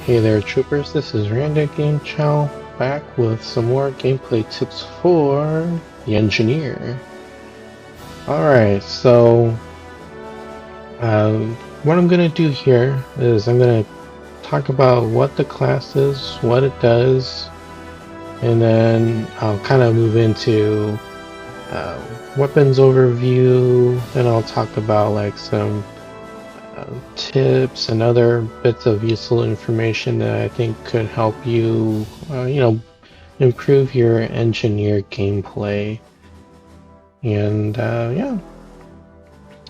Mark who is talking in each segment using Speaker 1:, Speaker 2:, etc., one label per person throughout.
Speaker 1: Hey there troopers, this is Random Game Chow back with some more gameplay tips for the engineer. Alright, so what I'm going to do here is I'm going to talk about what the class is, what it does, and then I'll kind of move into weapons overview, then I'll talk about like some tips and other bits of useful information that I think could help you, improve your engineer gameplay. And yeah.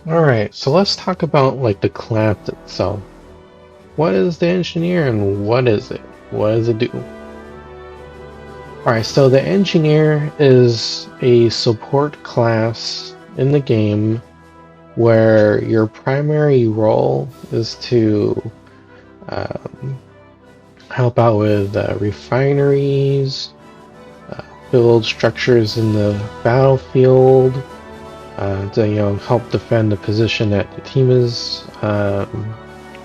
Speaker 1: Alright, so let's talk about like the class itself. What is the engineer and what is it? What does it do? Alright, so the engineer is a support class in the game where your primary role is to help out with refineries, build structures in the battlefield, to help defend the position that the team is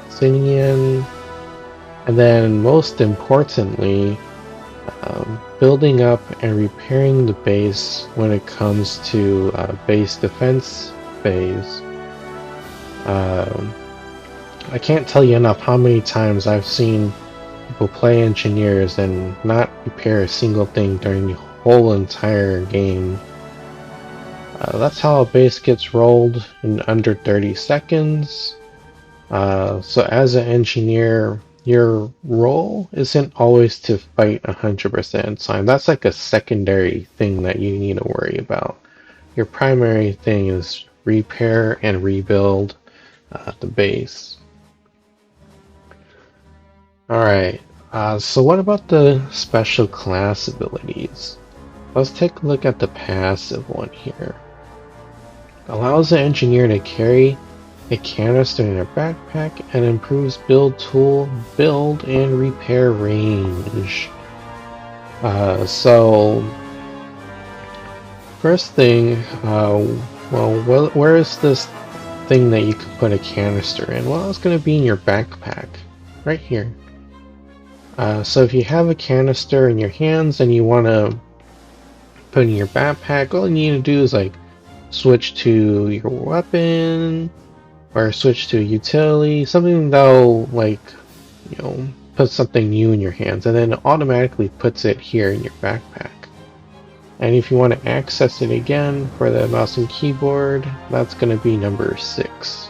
Speaker 1: sitting in, and then most importantly, building up and repairing the base when it comes to base defense phase. I can't tell you enough how many times I've seen people play engineers and not repair a single thing during the whole entire game. That's how a base gets rolled in under 30 seconds. So as an engineer, your role isn't always to fight 100% of the time. That's like a secondary thing that you need to worry about. Your primary thing is repair and rebuild the base. Alright, so what about the special class abilities? Let's take a look at the passive one here. Allows the engineer to carry a canister in their backpack and improves build and repair range. So first thing, where is this thing that you can put a canister in? Well, it's going to be in your backpack, right here. So if you have a canister in your hands and you want to put it in your backpack, all you need to do is like switch to your weapon or switch to a utility, something that'll like, put something new in your hands, and then it automatically puts it here in your backpack. And if you want to access it again for the mouse and keyboard, that's going to be number 6.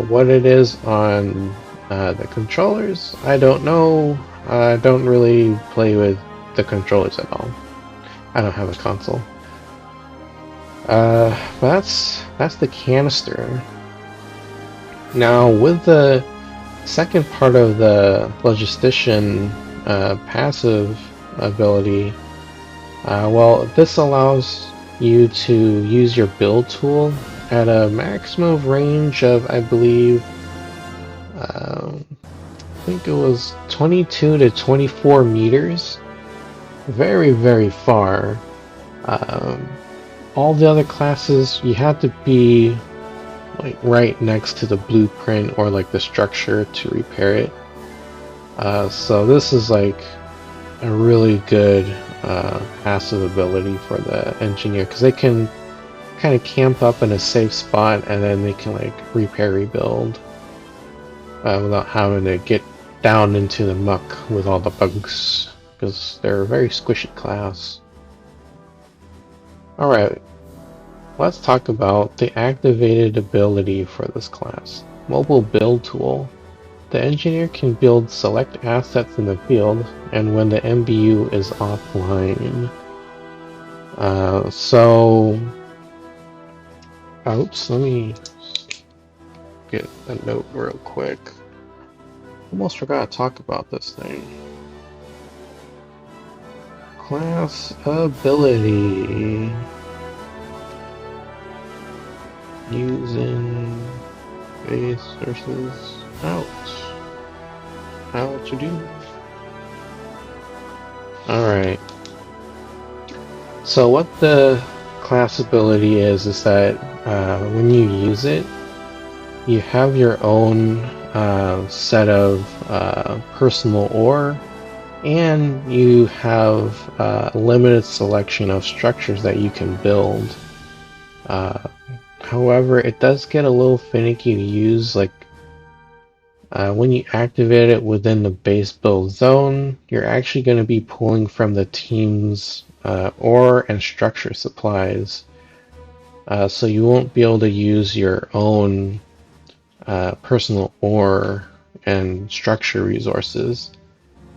Speaker 1: What it is on the controllers, I don't know. I don't really play with the controllers at all. I don't have a console. But that's the canister. Now with the second part of the logistician passive ability, well, this allows you to use your build tool at a maximum range of, I believe, I think it was 22 to 24 meters. Very, very far. All the other classes, you have to be like right next to the blueprint or like the structure to repair it. So this is like a really good passive ability for the engineer, because they can kind of camp up in a safe spot and then they can like repair, rebuild without having to get down into the muck with all the bugs, because they're a very squishy class. Alright, let's talk about the activated ability for this class. Mobile build tool. The engineer can build select assets in the field and when the MBU is offline. Oops, let me get a note real quick. Almost forgot to talk about this thing. Class ability. Using base versus out. How to do. Alright. So what the class ability is that when you use it, you have your own set of personal ore, and you have a limited selection of structures that you can build. However, it does get a little finicky to use. Like when you activate it within the base build zone, you're actually going to be pulling from the team's ore and structure supplies. So you won't be able to use your own personal ore and structure resources.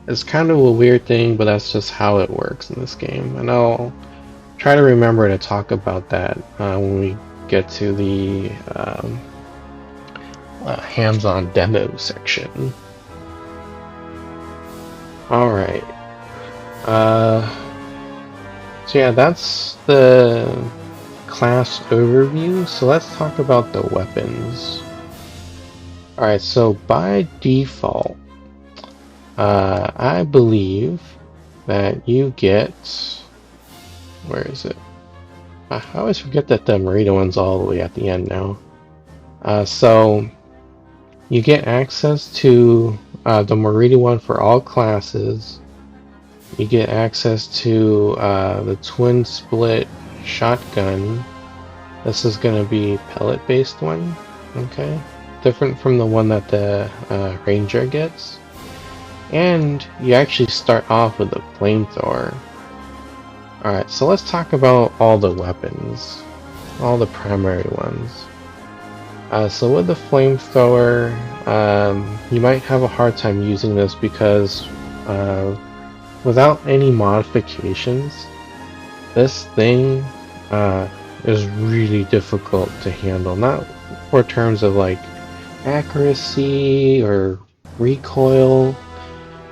Speaker 1: It's kind of a weird thing, but that's just how it works in this game. And I'll try to remember to talk about that when we get to the hands-on demo section. Alright. So yeah, that's the class overview. So let's talk about the weapons. Alright, so by default, I believe that you get... Where is it? I always forget that the Merida one's all the way at the end now. So you get access to the Merida one for all classes. You get access to the twin split shotgun. This is going to be pellet based one. Okay. Different from the one that the Ranger gets. And you actually start off with a flamethrower. Alright, so let's talk about all the weapons. All the primary ones. So with the flamethrower, you might have a hard time using this because without any modifications, this thing is really difficult to handle. Not for terms of like accuracy or recoil.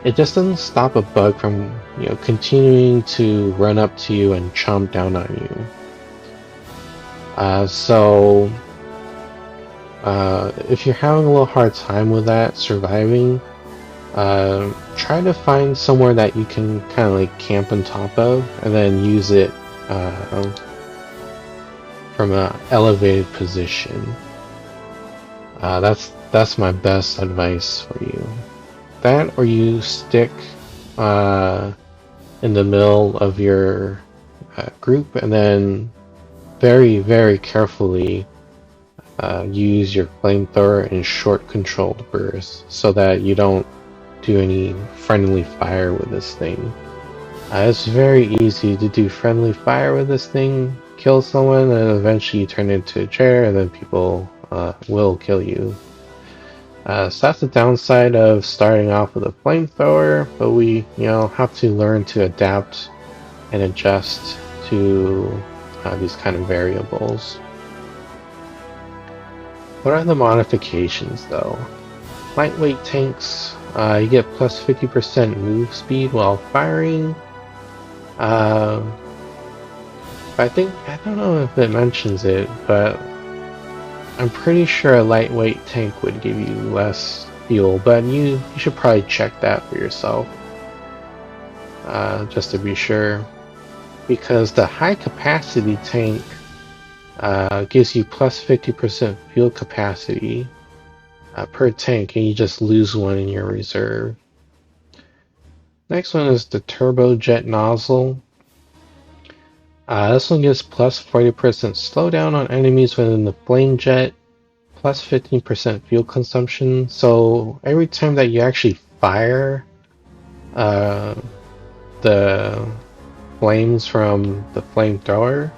Speaker 1: It just doesn't stop a bug from, continuing to run up to you and chomp down on you. If you're having a little hard time with that, surviving, try to find somewhere that you can kind of like camp on top of, and then use it from an elevated position. That's my best advice for you. That, or you stick in the middle of your group, and then very, very carefully use your flamethrower in short controlled bursts so that you don't do any friendly fire with this thing. It's very easy to do friendly fire with this thing, kill someone, and eventually you turn into a chair, and then people will kill you. So that's the downside of starting off with a flamethrower, but we, have to learn to adapt and adjust to these kind of variables. What are the modifications, though? Lightweight tanks, you get plus 50% move speed while firing. I don't know if it mentions it, but I'm pretty sure a lightweight tank would give you less fuel, but you should probably check that for yourself, just to be sure. Because the high capacity tank gives you plus 50% fuel capacity per tank, and you just lose one in your reserve. Next one is the turbojet nozzle. This one gives plus 40% slowdown on enemies within the flame jet, plus 15% fuel consumption. So every time that you actually fire the flames from the flamethrower,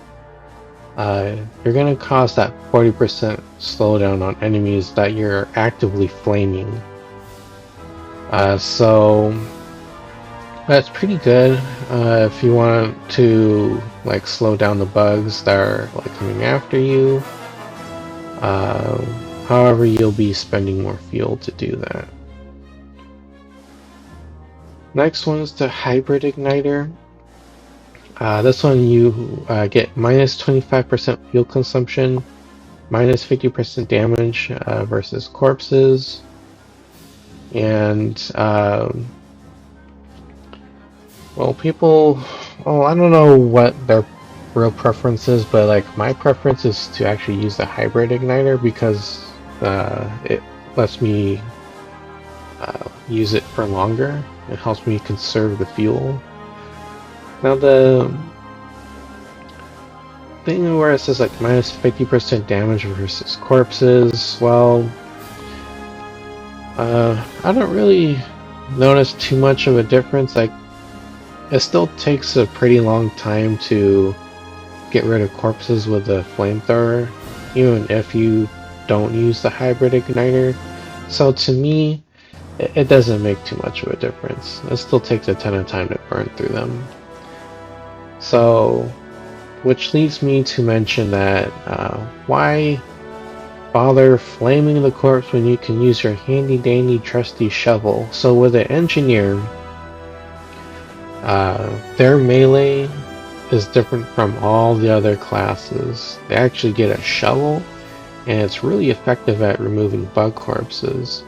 Speaker 1: you're going to cause that 40% slowdown on enemies that you're actively flaming. So that's pretty good if you want to like slow down the bugs that are like coming after you. However, you'll be spending more fuel to do that. Next one is the hybrid igniter. This one you get minus 25% fuel consumption, minus 50% damage versus corpses, and I don't know what their real preference is, but like my preference is to actually use the hybrid igniter because lets me use it for longer. It helps me conserve the fuel. Now the thing where it says like minus 50% damage versus corpses, well, I don't really notice too much of a difference. Like, it still takes a pretty long time to get rid of corpses with a flamethrower, even if you don't use the hybrid igniter. So to me, it doesn't make too much of a difference. It still takes a ton of time to burn through them. So, which leads me to mention that why bother flaming the corpse when you can use your handy dandy trusty shovel? So with an engineer, their melee is different from all the other classes. They actually get a shovel, and it's really effective at removing bug corpses.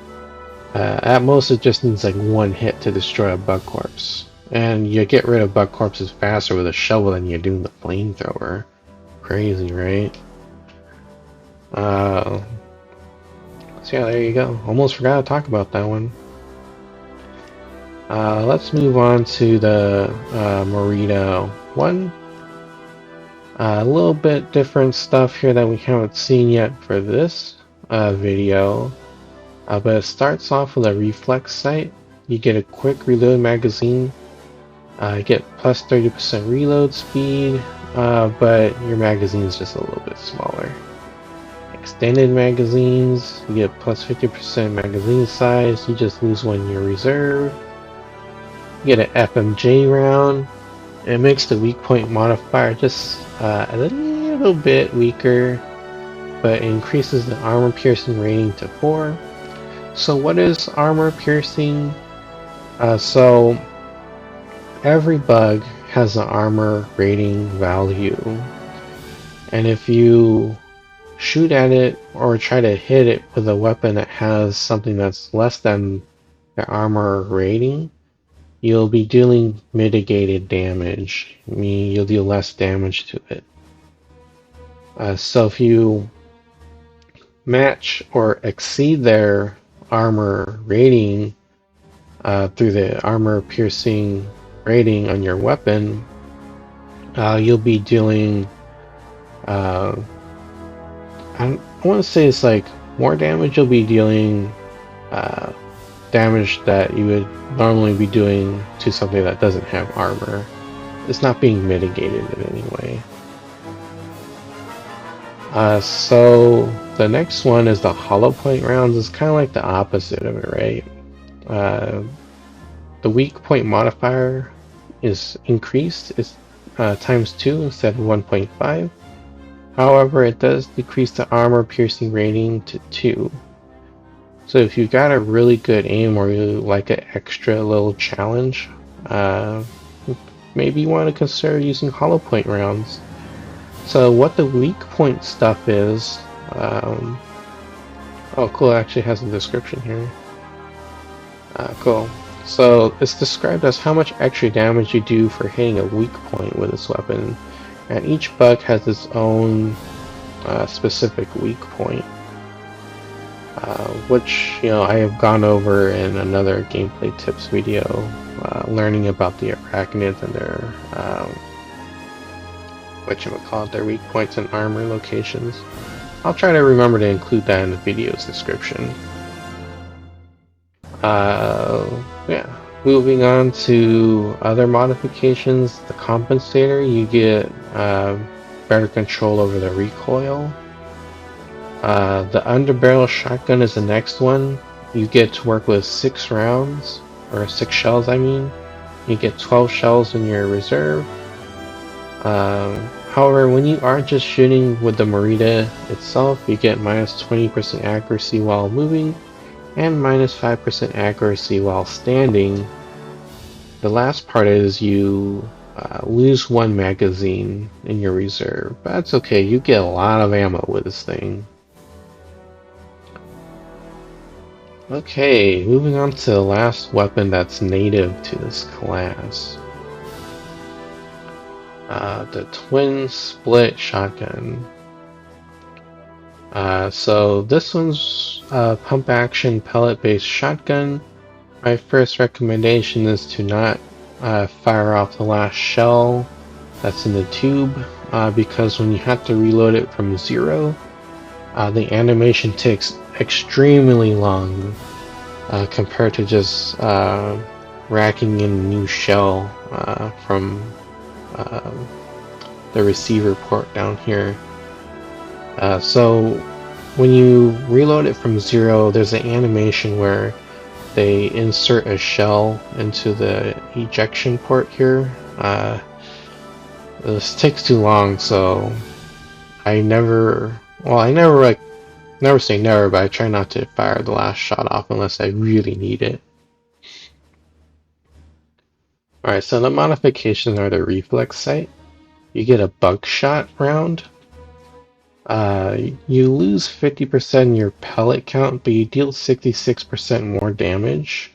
Speaker 1: At most, it just needs like one hit to destroy a bug corpse. And you get rid of bug corpses faster with a shovel than you do the flamethrower. Crazy, right? So yeah, there you go. Almost forgot to talk about that one. Let's move on to the Morita one. A little bit different stuff here that we haven't seen yet for this video. But it starts off with a reflex sight. You get a quick reload magazine. You get plus 30% reload speed, but your magazine is just a little bit smaller. Extended magazines, you get plus 50% magazine size. You just lose one in your reserve. You get an FMJ round. It makes the weak point modifier just a little bit weaker, but it increases the armor piercing rating to 4. So what is armor piercing? So every bug has an armor rating value, and if you shoot at it or try to hit it with a weapon that has something that's less than the armor rating, you'll be dealing mitigated damage, meaning you'll deal less damage to it. So if you match or exceed their armor rating through the armor piercing rating on your weapon, you'll be dealing I want to say it's like more damage. You'll be dealing damage that you would normally be doing to something that doesn't have armor. It's not being mitigated in any way. So the next one is the hollow point rounds. It's kind of like the opposite of it, right? The weak point modifier is increased. It's times 2 instead of 1.5. However, it does decrease the armor piercing rating to 2. So if you've got a really good aim or you like an extra little challenge, maybe you want to consider using hollow point rounds. So what the weak point stuff is, oh cool, it actually has a description here. Cool. So it's described as how much extra damage you do for hitting a weak point with this weapon, and each bug has its own specific weak point, which I have gone over in another gameplay tips video, learning about the arachnids and their their weak points and armor locations. I'll try to remember to include that in the video's description. Yeah, moving on to other modifications. The compensator, you get better control over the recoil. The underbarrel shotgun is the next one. You get to work with 6 rounds, or 6 shells I mean. You get 12 shells in your reserve. However, when you are just shooting with the Morita itself, you get minus 20% accuracy while moving, and minus 5% accuracy while standing. The last part is you lose 1 magazine in your reserve, but that's okay, you get a lot of ammo with this thing. Okay, moving on to the last weapon that's native to this class. The twin split shotgun. So this one's pump action pellet based shotgun. My first recommendation is to not fire off the last shell that's in the tube, because when you have to reload it from zero, the animation takes extremely long compared to just racking in a new shell from the receiver port down here. So when you reload it from zero, there's an animation where they insert a shell into the ejection port here. This takes too long, so I never say never, but I try not to fire the last shot off unless I really need it. Alright, so the modifications are the reflex sight. You get a buckshot round. You lose 50% your pellet count, but you deal 66% more damage.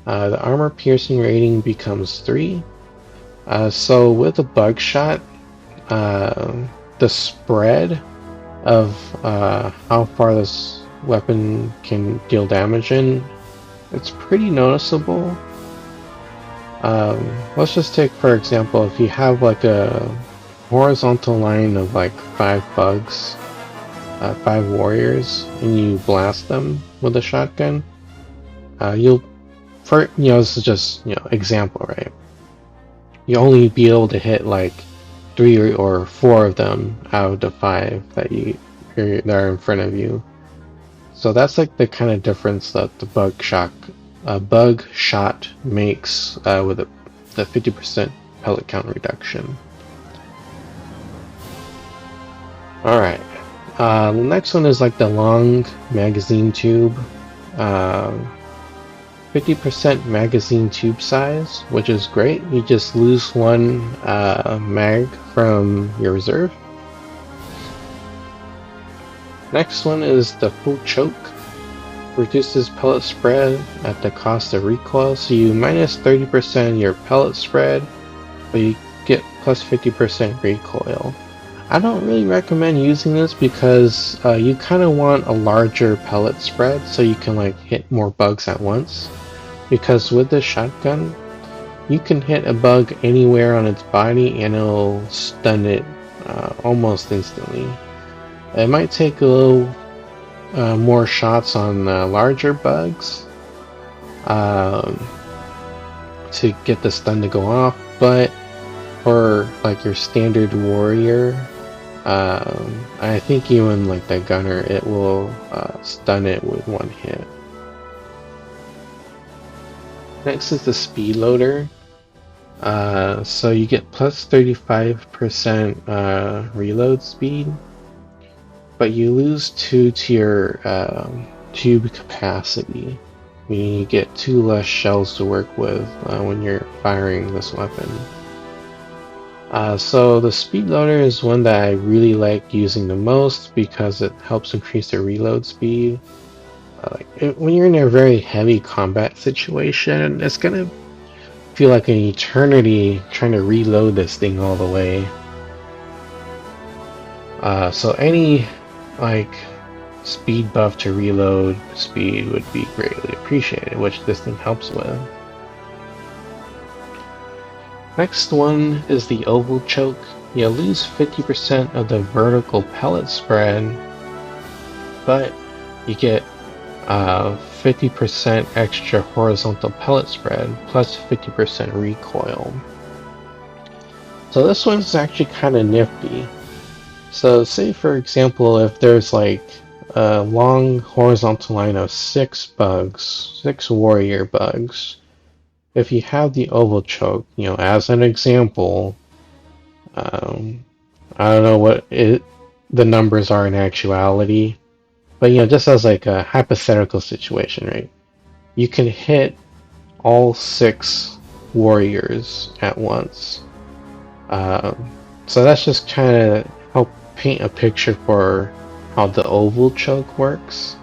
Speaker 1: The armor piercing rating becomes 3. So with a buckshot, the spread of how far this weapon can deal damage in, it's pretty noticeable. Let's just take, for example, if you have like a horizontal line of like 5 bugs, 5 warriors, and you blast them with a shotgun, this is just, example, right? You'll only be able to hit like 3 or 4 of them out of the 5 that are in front of you. So that's like the kind of difference that the bug shot makes with the 50% pellet count reduction. Alright, the next one is like the long magazine tube. 50% magazine tube size, which is great. You just lose 1 mag from your reserve. Next one is the full choke. Reduces pellet spread at the cost of recoil, so you minus 30% your pellet spread, but you get plus 50% recoil. I don't really recommend using this because you kind of want a larger pellet spread so you can like hit more bugs at once. Because with the shotgun, you can hit a bug anywhere on its body and it'll stun it almost instantly. It might take a little more shots on larger bugs to get the stun to go off, but for like your standard warrior, I think even like the gunner, it will stun it with 1 hit. Next is the speed loader. So you get plus 35% reload speed, but you lose 2 to your tube capacity, meaning you get 2 less shells to work with when you're firing this weapon. So the speed loader is one that I really like using the most because it helps increase the reload speed. When you're in a very heavy combat situation, it's gonna feel like an eternity trying to reload this thing all the way. So any like speed buff to reload speed would be greatly appreciated, which this thing helps with. Next one is the oval choke. You lose 50% of the vertical pellet spread, but you get 50% extra horizontal pellet spread plus 50% recoil. So this one's actually kind of nifty. So say for example if there's like a long horizontal line of 6 bugs, 6 warrior bugs, if you have the oval choke, as an example, I don't know what the numbers are in actuality, but just as like a hypothetical situation, right? You can hit all 6 warriors at once. So that's just kind of help paint a picture for how the oval choke works.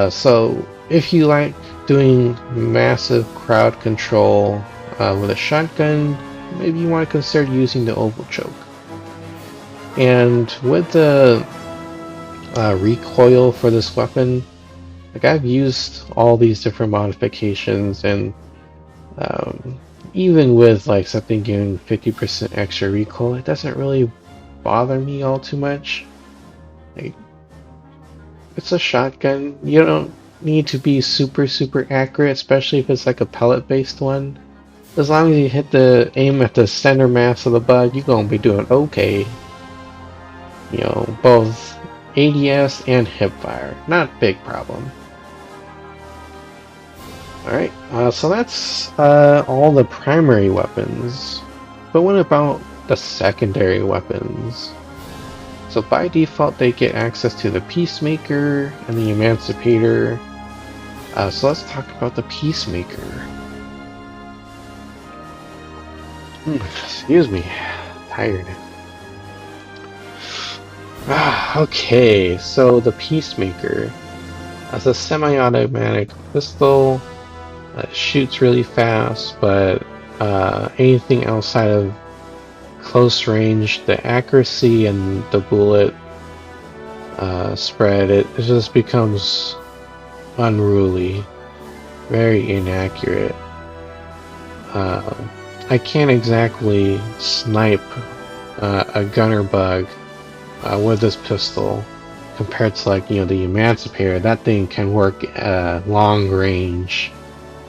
Speaker 1: So if you like doing massive crowd control with a shotgun, maybe you want to consider using the oval choke. And with the recoil for this weapon. Like, I've used all these different modifications, and um, even with like something giving 50% extra recoil, it doesn't really bother me all too much. Like, it's a shotgun. You don't need to be super accurate, especially if it's like a pellet based one. As long as you hit the aim at the center mass of the bug, you're gonna be doing okay. You know, both ADS and hipfire, not big problem. Alright, so that's all the primary weapons. But what about the secondary weapons? So by default they get access to the Peacemaker and the Emancipator. So let's talk about the Peacemaker. Excuse me, tired. Okay, so the Peacemaker. As a semi-automatic pistol, shoots really fast, but anything outside of close range, the accuracy and the bullet spread, it just becomes unruly, very inaccurate. I can't exactly snipe a gunner bug with this pistol compared to, like, you know, the Emancipator. That thing can work long range.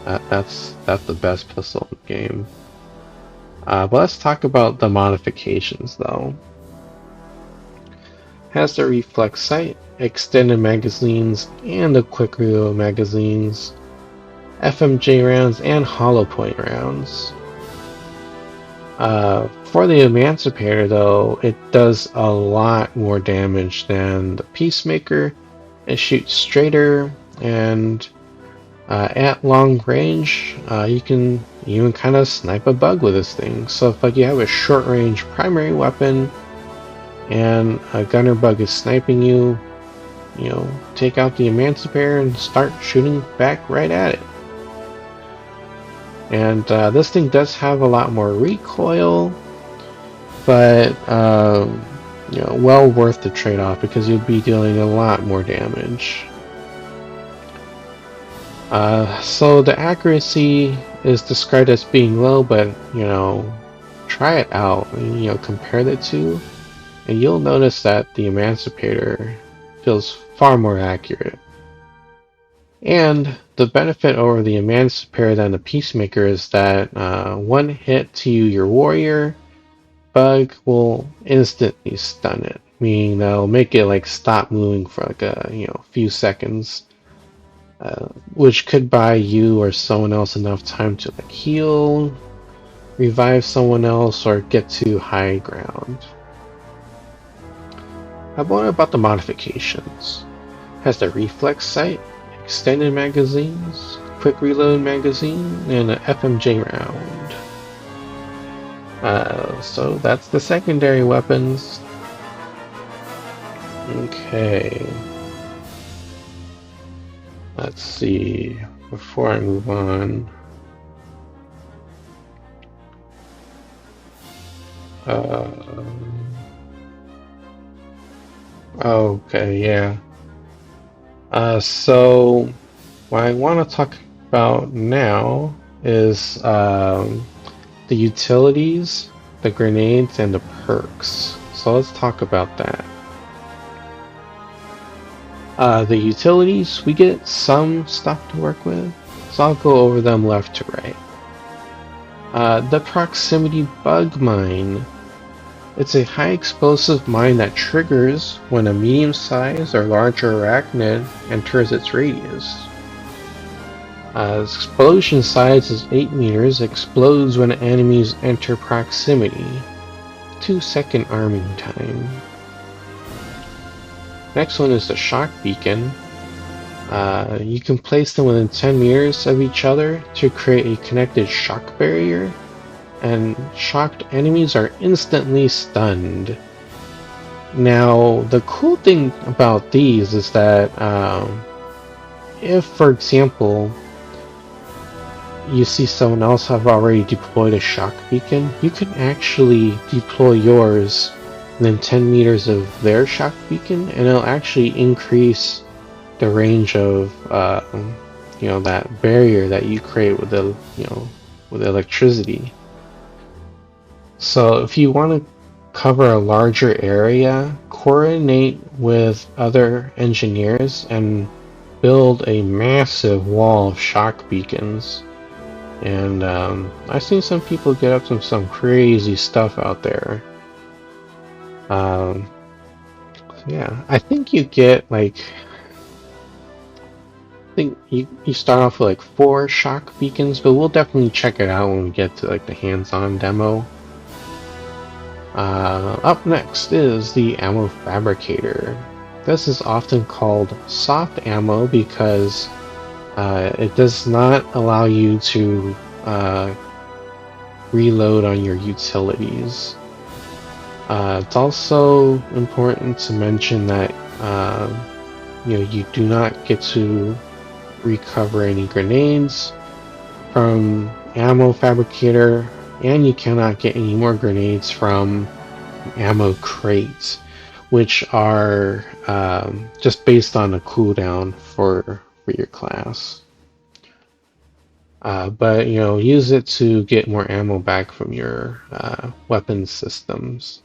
Speaker 1: That's the best pistol in the game. But let's talk about the modifications, though. Has the reflex sight, extended magazines, and the quick reload magazines, FMJ rounds, and hollow point rounds. For the Emancipator, though, it does a lot more damage than the Peacemaker. It shoots straighter, and at long range, you can even kind of snipe a bug with this thing. So if, like, you have a short range primary weapon and a gunner bug is sniping you, you know, take out the Emancipator and start shooting back right at it. And this thing does have a lot more recoil, but you know, well worth the trade-off because you'll be dealing a lot more damage. So the accuracy is described as being low, but, you know, try it out and, you know, compare the two, and you'll notice that the Emancipator feels far more accurate. And the benefit over the Emancipator than the Peacemaker is that one hit to your warrior bug will instantly stun it, meaning that'll make it like stop moving for like a, you know, few seconds, which could buy you or someone else enough time to like heal, revive someone else, or get to high ground. What about the modifications? Has the reflex sight, extended magazines, quick reload magazine, and an FMJ round. So that's the secondary weapons. Okay. Let's see. Before I move on. Okay, yeah. So what I want to talk about now is the utilities, the grenades, and the perks. So let's talk about that. The utilities, we get some stuff to work with, so I'll go over them left to right. The proximity bug mine. It's a high explosive mine that triggers when a medium-sized or larger arachnid enters its radius. Explosion size is 8 meters, explodes when enemies enter proximity. 2-second arming time. Next one is the shock beacon. You can place them within 10 meters of each other to create a connected shock barrier, and shocked enemies are instantly stunned. Now, the cool thing about these is that if, for example, you see someone else have already deployed a shock beacon, you can actually deploy yours then 10 meters of their shock beacon, and it'll actually increase the range of that barrier that you create with the with electricity. So if you want to cover a larger area, coordinate with other engineers and build a massive wall of shock beacons. And I've seen some people get up to some crazy stuff out there. Yeah, I think you get like, I think you start off with like 4 shock beacons, but we'll definitely check it out when we get to like the hands-on demo. Up next is the ammo fabricator. This is often called soft ammo because it does not allow you to reload on your utilities. It's also important to mention that you do not get to recover any grenades from ammo fabricator, and you cannot get any more grenades from ammo crates, which are just based on a cooldown for your class. But use it to get more ammo back from your weapon systems.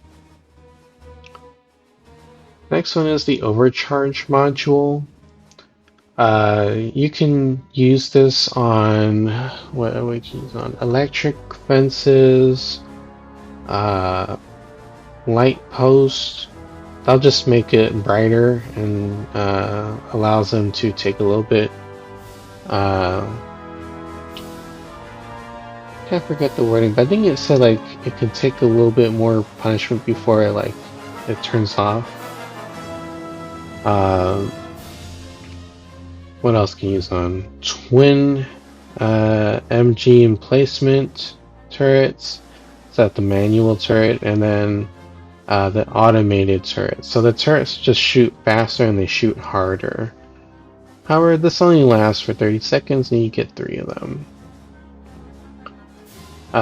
Speaker 1: Next one is the overcharge module. You can use this on electric fences, light posts. That'll just make it brighter and allows them to take a little bit. Can't forget the wording, but I think it said like it could take a little bit more punishment before it turns off. What else can you use on? Twin MG emplacement turrets. Is that the manual turret? And then the automated turret. So the turrets just shoot faster and they shoot harder. However, this only lasts for 30 seconds and you get 3 of them.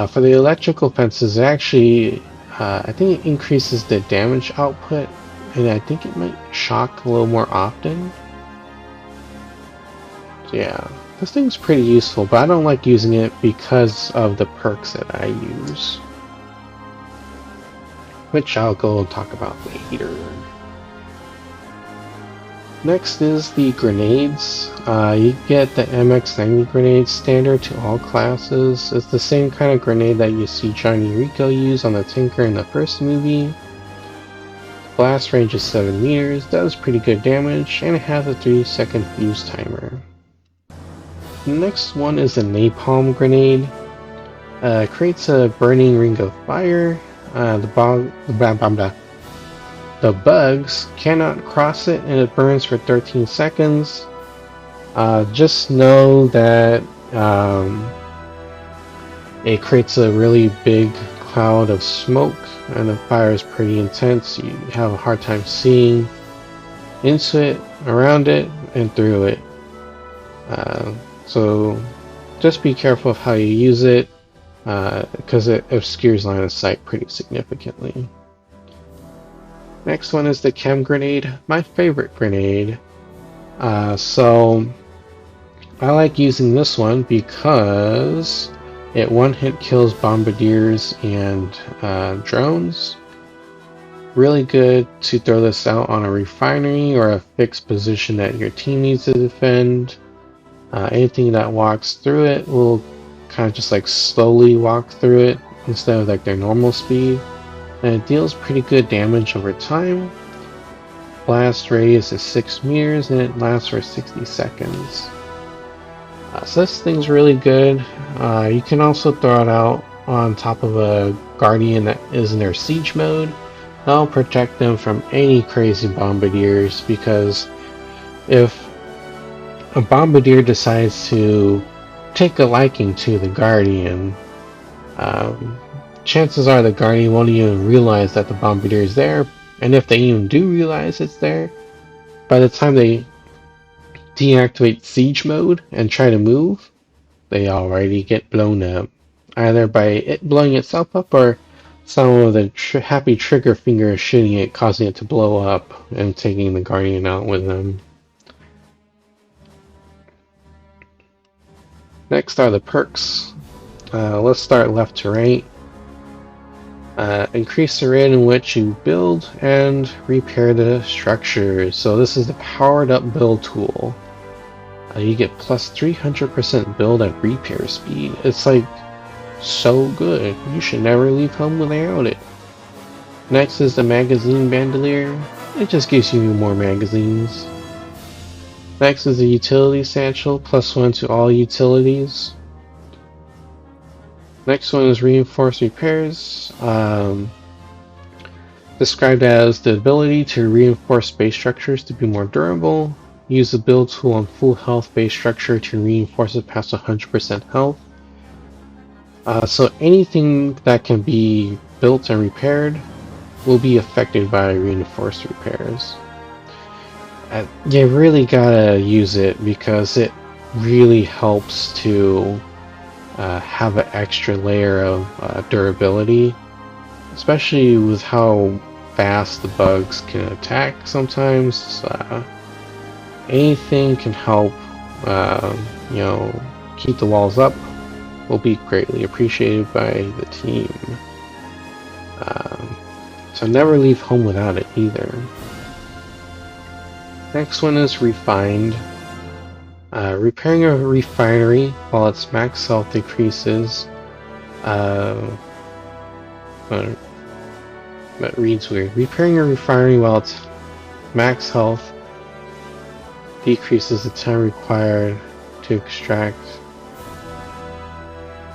Speaker 1: For the electrical fences, it actually, I think it increases the damage output, and I think it might shock a little more often. So yeah, this thing's pretty useful, but I don't like using it because of the perks that I use, which I'll go and talk about later. Next is the grenades. You get the MX-90 grenade standard to all classes. It's the same kind of grenade that you see Johnny Rico use on the Tinker in the first movie. Blast range is 7 meters, does pretty good damage, and it has a 3-second fuse timer. The next one is a napalm grenade. Creates a burning ring of fire. The bugs cannot cross it, and it burns for 13 seconds. Just know that it creates a really big cloud of smoke, and the fire is pretty intense. You have a hard time seeing into it, around it, and through it. So just be careful of how you use it, because it obscures line of sight pretty significantly. Next one is the chem grenade, my favorite grenade. So I like using this one because it one-hit kills bombardiers and drones. Really good to throw this out on a refinery or a fixed position that your team needs to defend. Anything that walks through it will kind of just like slowly walk through it instead of like their normal speed. And it deals pretty good damage over time. Blast radius is 6 meters and it lasts for 60 seconds. So this thing's really good. You can also throw it out on top of a Guardian that is in their siege mode. That'll protect them from any crazy bombardiers, because if a bombardier decides to take a liking to the Guardian, chances are the Guardian won't even realize that the bombardier is there, and if they even do realize it's there, by the time they deactivate siege mode and try to move, they already get blown up, either by it blowing itself up or Someone with a happy trigger finger is shooting it, causing it to blow up, and taking the Guardian out with them. Next are the perks. Let's start left to right. Increase the rate in which you build and repair the structures. So this is the powered up build tool. You get plus 300% build and repair speed. It's like so good. You should never leave home without it. Next is the magazine bandolier. It just gives you more magazines. Next is the utility satchel, +1 to all utilities. Next one is reinforced repairs. Described as the ability to reinforce base structures to be more durable. Use the build tool on full health base structure to reinforce it past 100% health. So anything that can be built and repaired will be affected by reinforced repairs. You really gotta use it because it really helps to have an extra layer of durability, especially with how fast the bugs can attack sometimes. Anything can help, keep the walls up will be greatly appreciated by the team. So never leave home without it either. Next one is refined. Repairing a refinery while its max health decreases. That reads weird. Repairing a refinery while its max health decreases the time required to extract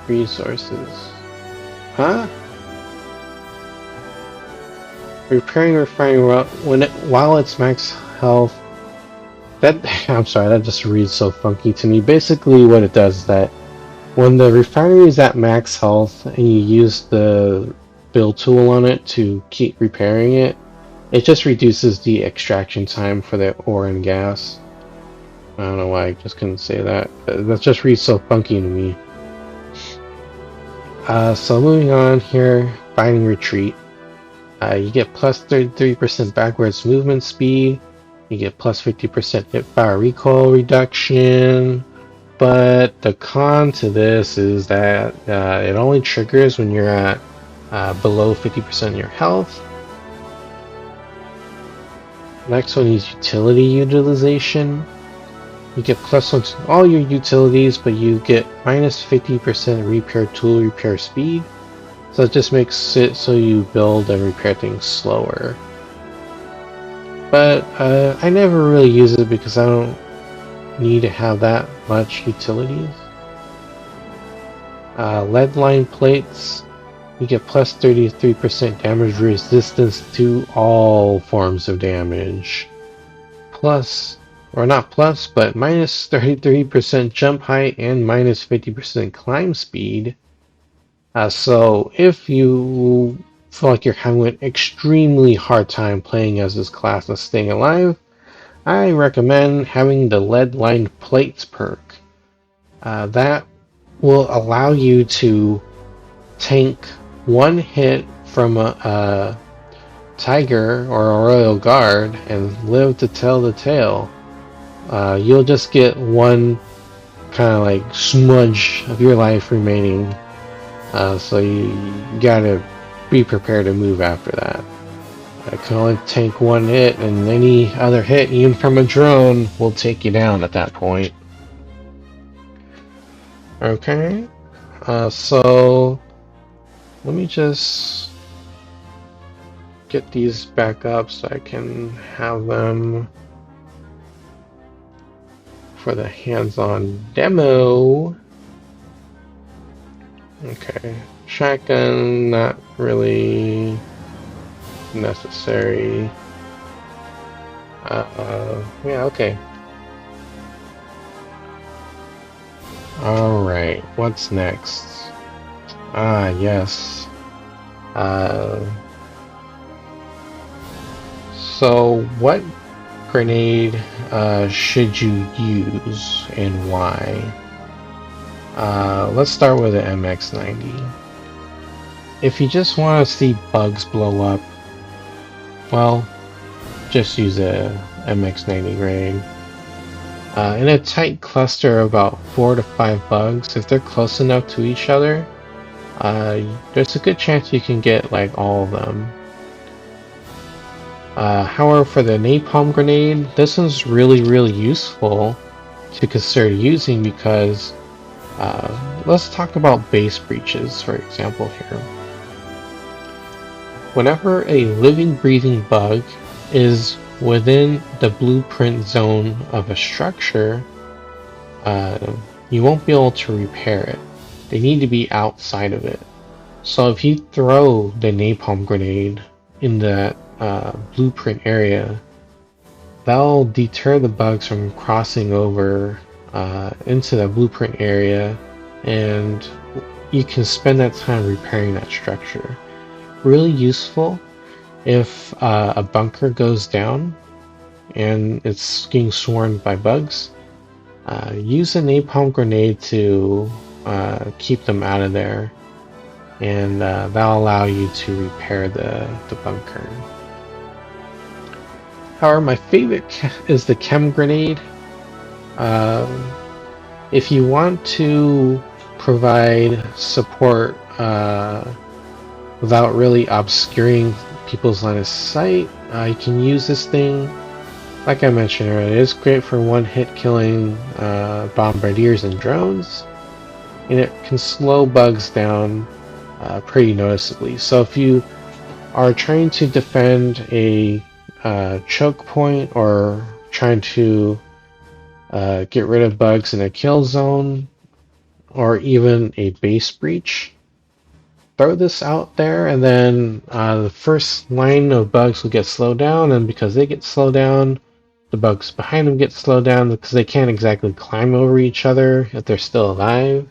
Speaker 1: resources. Huh? Repairing a refinery while its max health. I'm sorry, that just reads so funky to me. Basically what it does is that when the refinery is at max health and you use the build tool on it to keep repairing it, it just reduces the extraction time for the ore and gas. I don't know why I just couldn't say that. That just reads so funky to me. So moving on here, Binding Retreat. You get plus 33% backwards movement speed. You get plus 50% hipfire recoil reduction. But the con to this is that it only triggers when you're at below 50% of your health. Next one is utility utilization. You get +1 to all your utilities, but you get minus 50% repair tool repair speed. So it just makes it so you build and repair things slower. But I never really use it because I don't need to have that much utilities. Lead line plates. You get plus 33% damage resistance to all forms of damage. Plus, or not plus, but minus 33% jump height and minus 50% climb speed. So if you feel like you're having an extremely hard time playing as this class and staying alive, I recommend having the lead lined plates perk. That will allow you to tank one hit from a tiger or a royal guard and live to tell the tale. You'll just get one kind of like smudge of your life remaining. So you gotta be prepared to move after that. I can only take one hit, and any other hit, even from a drone, will take you down at that point. Okay, so let me just get these back up so I can have them for the hands-on demo. Okay, shotgun, not really necessary. Yeah, okay. Alright, what's next? Yes. So what grenade should you use and why? Let's start with the MX-90. if you just want to see bugs blow up, well, just use a MX90 grenade. In a tight cluster of about 4 to 5 bugs, if they're close enough to each other, there's a good chance you can get like all of them. However, for the napalm grenade, this one's really useful to consider using because let's talk about base breaches, for example here. Whenever a living, breathing bug is within the blueprint zone of a structure, you won't be able to repair it. They need to be outside of it. So if you throw the napalm grenade in the blueprint area, that'll deter the bugs from crossing over into the blueprint area, and you can spend that time repairing that structure. Really useful if a bunker goes down and it's getting swarmed by bugs. Use a napalm grenade to keep them out of there, and that'll allow you to repair the bunker. However, my favorite is the chem grenade. If you want to provide support without really obscuring people's line of sight, you can use this thing. Like I mentioned earlier, it's great for one-hit killing bombardiers and drones, and it can slow bugs down pretty noticeably. So if you are trying to defend a choke point or trying to get rid of bugs in a kill zone or even a base breach, throw this out there, and then the first line of bugs will get slowed down, and because they get slowed down, the bugs behind them get slowed down because they can't exactly climb over each other if they're still alive.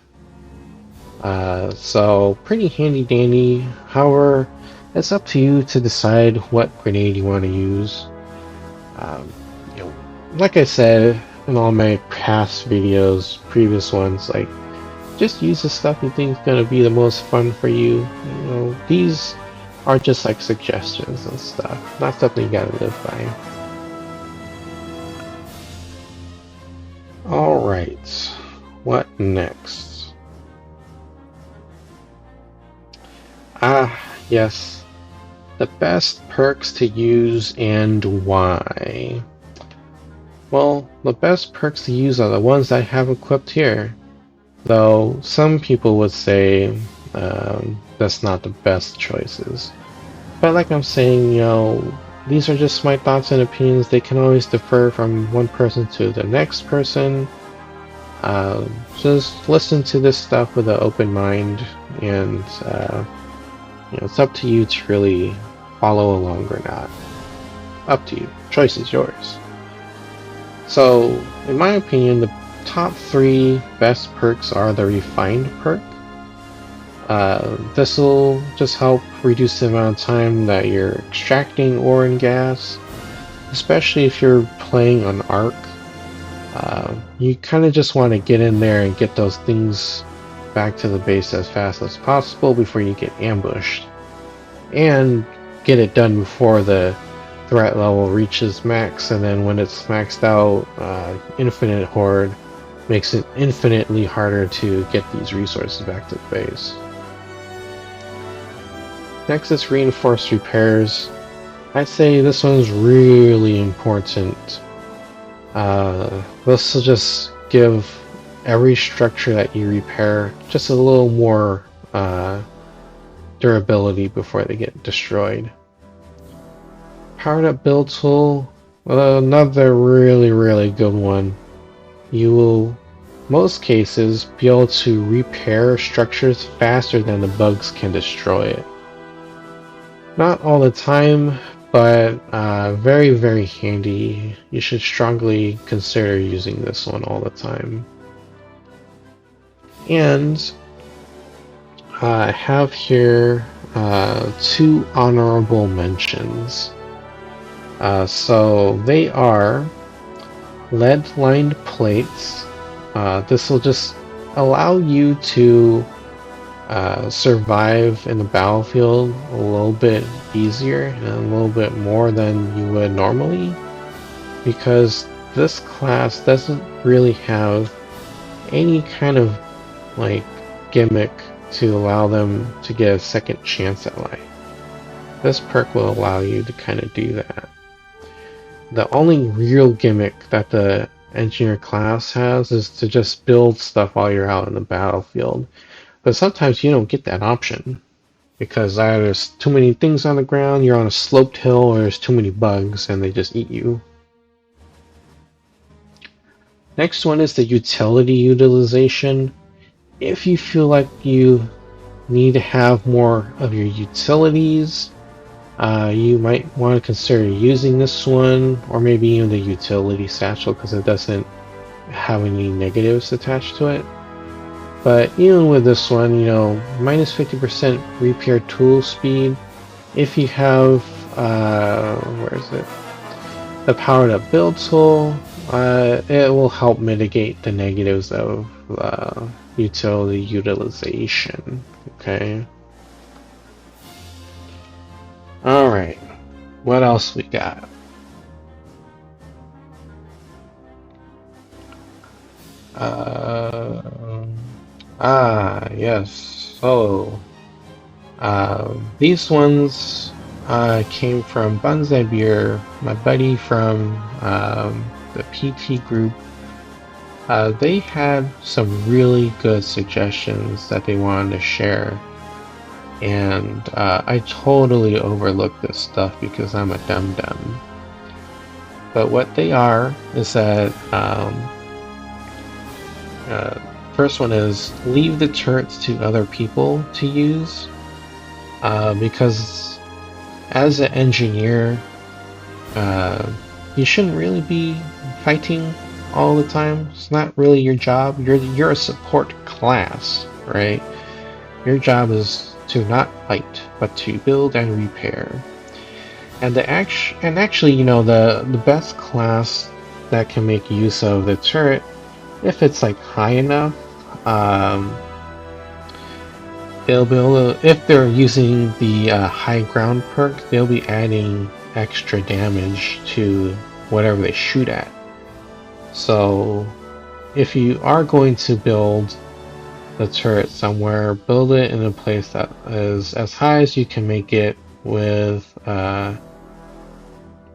Speaker 1: So pretty handy dandy. However, it's up to you to decide what grenade you want to use. You know, like I said in all my past videos, previous ones, like, just use the stuff you think is going to be the most fun for you. You know, these are just like suggestions and stuff, not something you gotta live by. Alright, what next? Yes, the best perks to use and why. Well, the best perks to use are the ones I have equipped here. Though some people would say that's not the best choices. But like I'm saying, you know, these are just my thoughts and opinions. They can always differ from one person to the next person. Just listen to this stuff with an open mind, and you know, it's up to you to really follow along or not. Up to you. Choice is yours. So, in my opinion, the top 3 best perks are the refined perk. This will just help reduce the amount of time that you're extracting ore and gas, especially if you're playing on Arc. You kind of just want to get in there and get those things back to the base as fast as possible before you get ambushed, and get it done before the threat level reaches max. And then when it's maxed out, Infinite Horde makes it infinitely harder to get these resources back to the base. Next is reinforced repairs. I'd say this one's really important. This will just give every structure that you repair just a little more durability before they get destroyed. Powered up build tool, another really good one. You will, most cases, be able to repair structures faster than the bugs can destroy it. Not all the time, but very handy. You should strongly consider using this one all the time. And I have here 2 honorable mentions. So they are lead-lined plates. This will just allow you to survive in the battlefield a little bit easier and a little bit more than you would normally, because this class doesn't really have any kind of like gimmick to allow them to get a second chance at life. This perk will allow you to kind of do that. The only real gimmick that the engineer class has is to just build stuff while you're out in the battlefield. But sometimes you don't get that option because either there's too many things on the ground, you're on a sloped hill, or there's too many bugs and they just eat you. Next one is the utility utilization. If you feel like you need to have more of your utilities, you might want to consider using this one, or maybe even the utility satchel, because it doesn't have any negatives attached to it. But even with this one, you know, minus 50% repair tool speed. If you have, where is it? The powered up build tool, it will help mitigate the negatives of utility utilization. Okay. Alright. What else we got? Yes. So, these ones came from Banzai Beer, my buddy from the PT group. They had some really good suggestions that they wanted to share, and I totally overlooked this stuff because I'm a dum-dum. But what they are is that first one is leave the turrets to other people to use, because as an engineer, you shouldn't really be fighting all the time. It's not really your job. You're a support class, right? Your job is to not fight, but to build and repair. And actually, you know, the best class that can make use of the turret, if it's like high enough, they'll be able to, if they're using the high ground perk, they'll be adding extra damage to whatever they shoot at. So if you are going to build the turret somewhere, build it in a place that is as high as you can make it with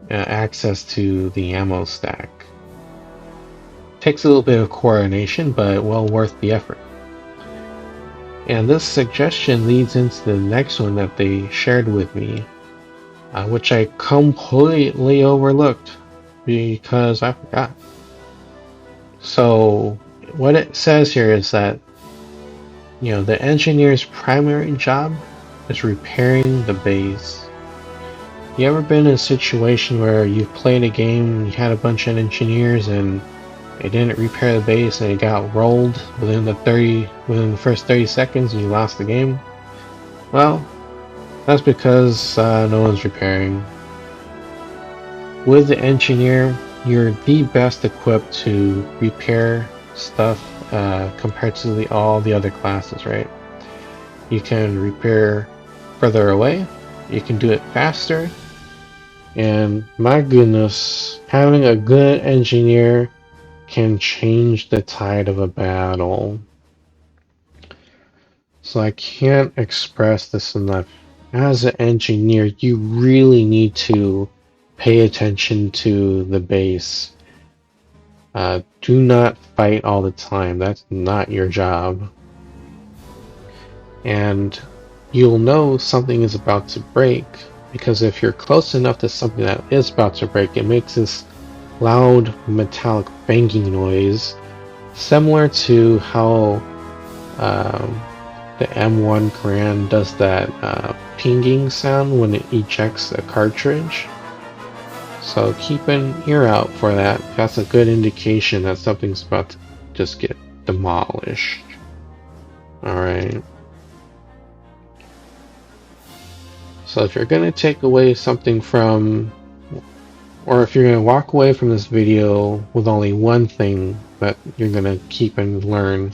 Speaker 1: access to the ammo stack. Takes a little bit of coordination, but well worth the effort. And this suggestion leads into the next one that they shared with me, which I completely overlooked because I forgot. So what it says here is that, you know, the engineer's primary job is repairing the base. You ever been in a situation where you've played a game, you had a bunch of engineers and they didn't repair the base and it got rolled within the first 30 seconds and you lost the game? Well, that's because no one's repairing. With the engineer, you're the best equipped to repair stuff compared to all the other classes, right? You can repair further away, you can do it faster, and my goodness, having a good engineer can change the tide of a battle. So I can't express this enough. As an engineer, you really need to pay attention to the base. Do not fight all the time. That's not your job. And you'll know something is about to break, because if you're close enough to something that is about to break, it makes this loud metallic banging noise, similar to how the M1 Grand does that pinging sound when it ejects a cartridge. So keep an ear out for that. That's a good indication that something's about to just get demolished. Alright. So if you're going to take away something from, or if you're going to walk away from this video with only one thing that you're going to keep and learn,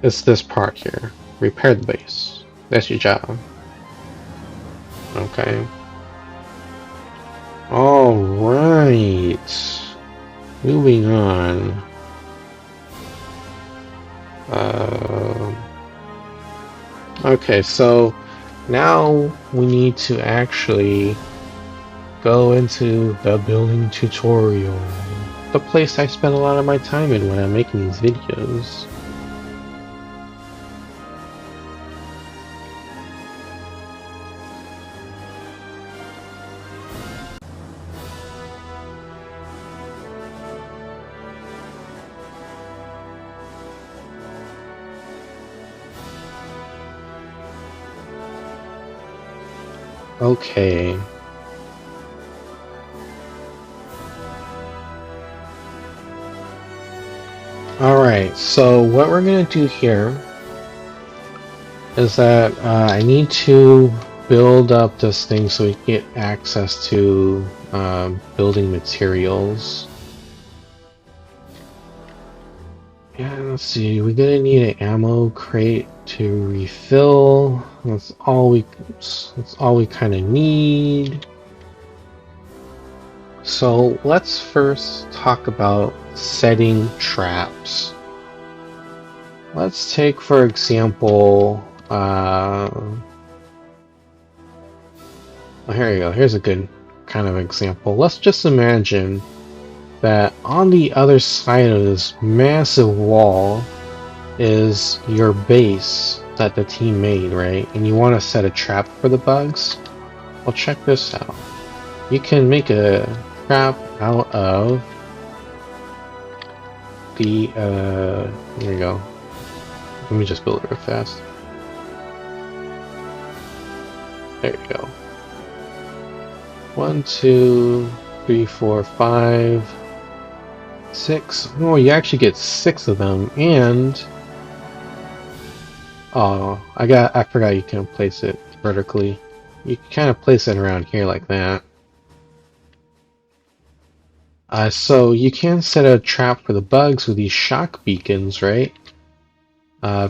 Speaker 1: It's this part here. Repair the base. That's your job. Okay. Alright. Moving on. Okay, so now we need to actually go into the building tutorial. The place I spend a lot of my time in when I'm making these videos. Okay. Alright, so what we're going to do here is that I need to build up this thing so we can get access to building materials. Yeah, let's see, we're going to need an ammo crate to refill. That's all we kind of need. So let's first talk about setting traps. Let's take, for example, well, here you go. Here's a good kind of example. Let's just imagine that on the other side of this massive wall is your base that the team made, right? And you want to set a trap for the bugs? Well, check this out. You can make a trap out of the, here we go. Let me just build it real fast. There you go. 1, 2, 3, 4, 5, 6. Oh, you actually get 6 of them, and oh, I forgot you can place it vertically. You can kind of place it around here like that. So you can set a trap for the bugs with these shock beacons, right?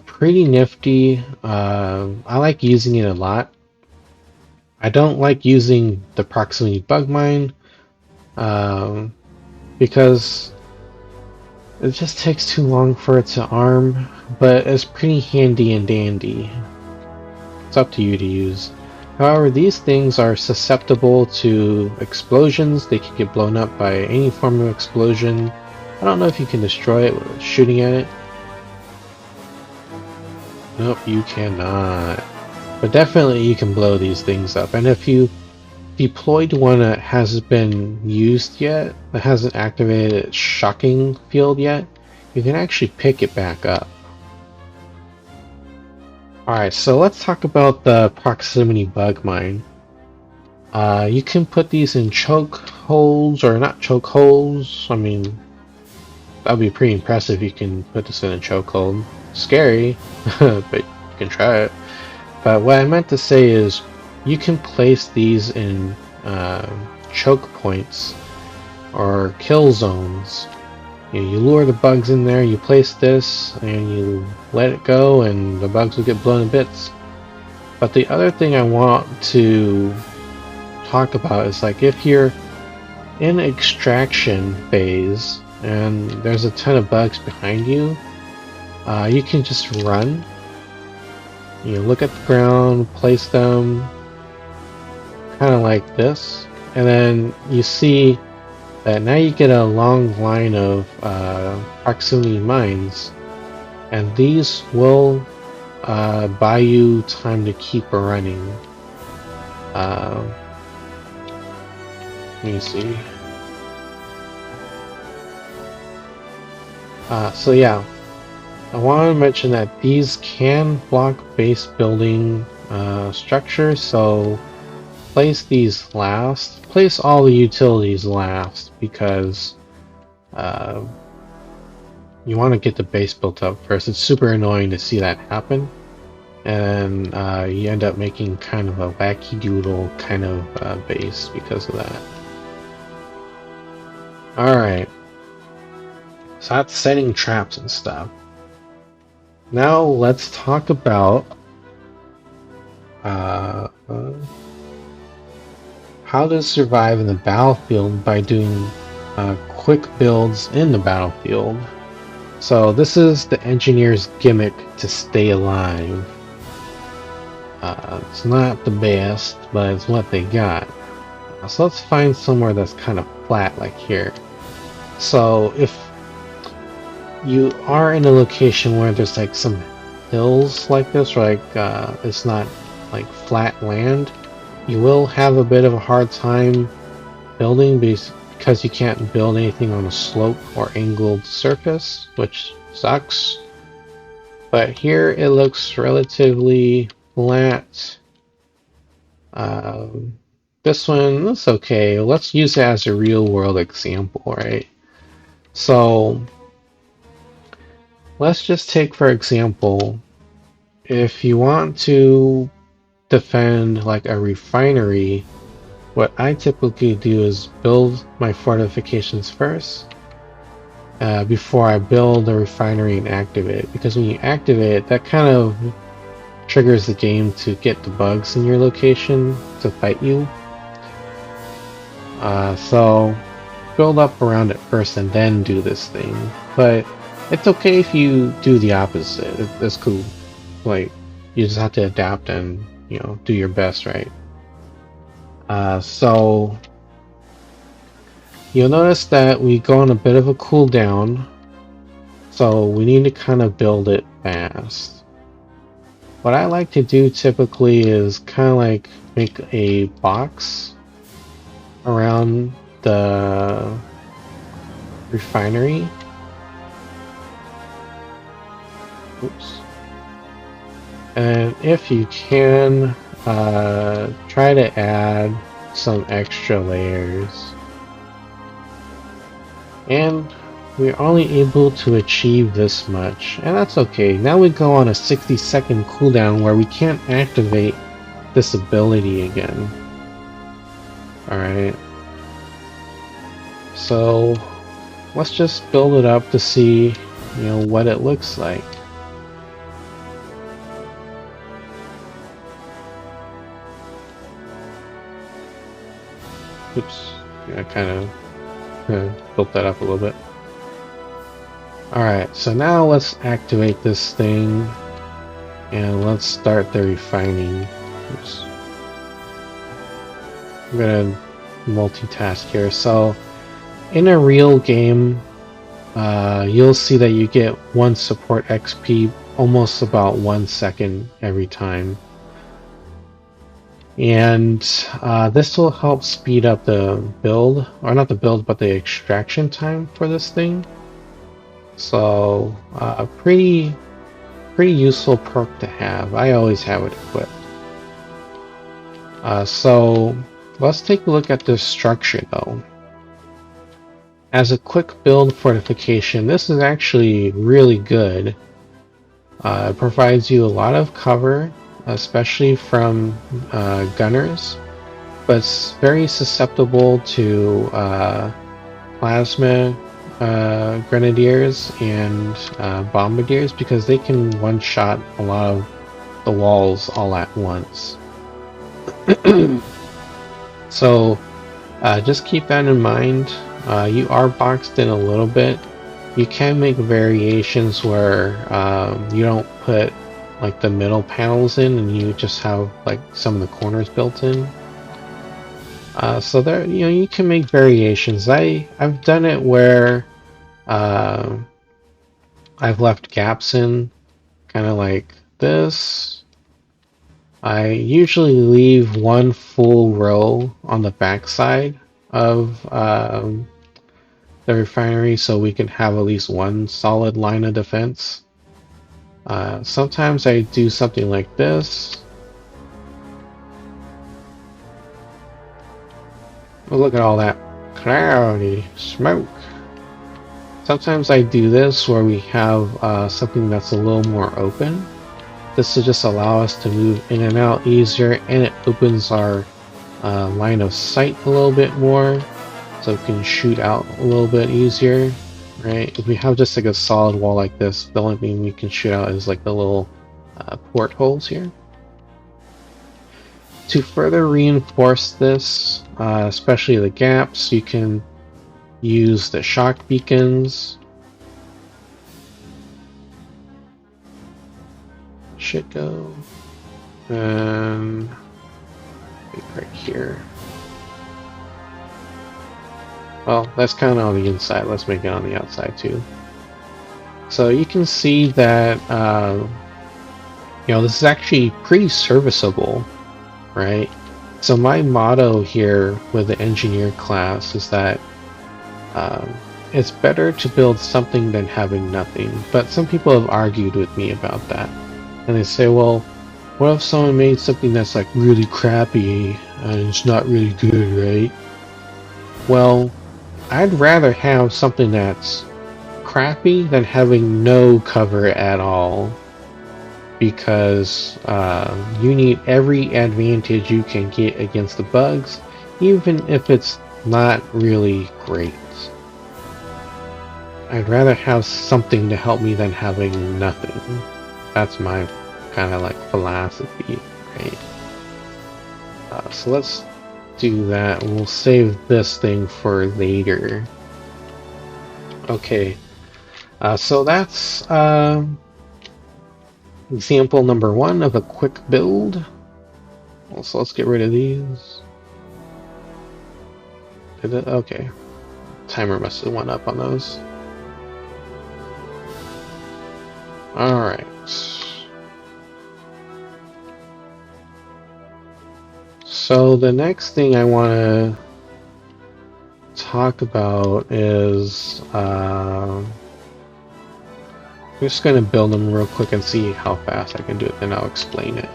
Speaker 1: Pretty nifty. I like using it a lot. I don't like using the proximity bug mine because it just takes too long for it to arm, but it's pretty handy and dandy. It's up to you to use. However, these things are susceptible to explosions. They can get blown up by any form of explosion. I don't know if you can destroy it with shooting at it. Nope, you cannot. But definitely you can blow these things up. And if you deployed one that hasn't been used yet, that hasn't activated its shocking field yet, you can actually pick it back up. Alright, so let's talk about the proximity bug mine. You can put these in choke holes, or not choke holes. I mean, that would be pretty impressive if you can put this in a choke hole. Scary, but you can try it. But what I meant to say is, you can place these in choke points or kill zones. You lure the bugs in there, you place this, and you let it go, and the bugs will get blown to bits. But the other thing I want to talk about is, like, if you're in extraction phase and there's a ton of bugs behind you, you can just run. You look at the ground, place them kind of like this, and then you see that now you get a long line of proximity mines, and these will buy you time to keep running. Let me see. So yeah, I want to mention that these can block base building structures, so place these last. Place all the utilities last, because you want to get the base built up first. It's super annoying to see that happen, and you end up making kind of a wacky doodle kind of base because of that. Alright, so that's setting traps and stuff. Now let's talk about uh, uh, how to survive in the battlefield by doing quick builds in the battlefield. So this is the engineer's gimmick to stay alive. It's not the best, but it's what they got. So let's find somewhere that's kind of flat like here. So if you are in a location where there's like some hills like this, or like it's not like flat land, you will have a bit of a hard time building because you can't build anything on a slope or angled surface, which sucks. But here it looks relatively flat. Um, this one, that's okay. Let's use it as a real world example, right? So let's just take, for example, if you want to defend like a refinery, what I typically do is build my fortifications first before I build the refinery and activate it. Because when you activate it, that kind of triggers the game to get the bugs in your location to fight you. So build up around it first and then do this thing. But it's okay if you do the opposite. It's cool. Like, you just have to adapt and, you know, do your best, right? So you'll notice that we go on a bit of a cooldown. So we need to kind of build it fast. What I like to do typically is kind of like make a box around the refinery. Oops. And if you can, try to add some extra layers. And we're only able to achieve this much, and that's okay. Now we go on a 60-second cooldown where we can't activate this ability again. Alright. So let's just build it up to see, you know, what it looks like. Oops, I kind of built that up a little bit. Alright, so now let's activate this thing and let's start the refining. Oops. I'm gonna multitask here. So in a real game, you'll see that you get 1 support XP almost about 1 second every time. And this will help speed up the build, or not the build, but the extraction time for this thing. So pretty useful perk to have. I always have it equipped. So let's take a look at this structure though. As a quick build fortification, this is actually really good. It provides you a lot of cover, especially from gunners, but it's very susceptible to plasma grenadiers and bombardiers because they can one-shot a lot of the walls all at once. So just keep that in mind. You are boxed in a little bit. You can make variations where you don't put like the middle panels in and you just have like some of the corners built in. So there, you know, you can make variations. I've done it where I've left gaps in, kind of like this. I usually leave 1 full row on the backside of the refinery so we can have at least 1 solid line of defense. Sometimes I do something like this. Oh, look at all that cloudy smoke. Sometimes I do this where we have something that's a little more open. This will just allow us to move in and out easier, and it opens our line of sight a little bit more, so we can shoot out a little bit easier. right? If we have just like a solid wall like this, the only thing we can shoot out is like the little portholes here. To further reinforce this, especially the gaps, you can use the shock beacons. Should go. And right here. Well, that's kind of on the inside. Let's make it on the outside too. So you can see that, this is actually pretty serviceable, right? So my motto here with the engineer class is that it's better to build something than having nothing. But some people have argued with me about that. And they say, well, what if someone made something that's like really crappy and it's not really good, right? Well, I'd rather have something that's crappy than having no cover at all, because you need every advantage you can get against the bugs, even if it's not really great. I'd rather have something to help me than having nothing. That's my kind of like philosophy, right? So let's do that. We'll save this thing for later. Okay, so that's example number 1 of a quick build. So let's get rid of these. Did it? Okay. Timer must have went up on those. Alright. So the next thing I want to talk about is I'm just going to build them real quick and see how fast I can do it, then I'll explain it.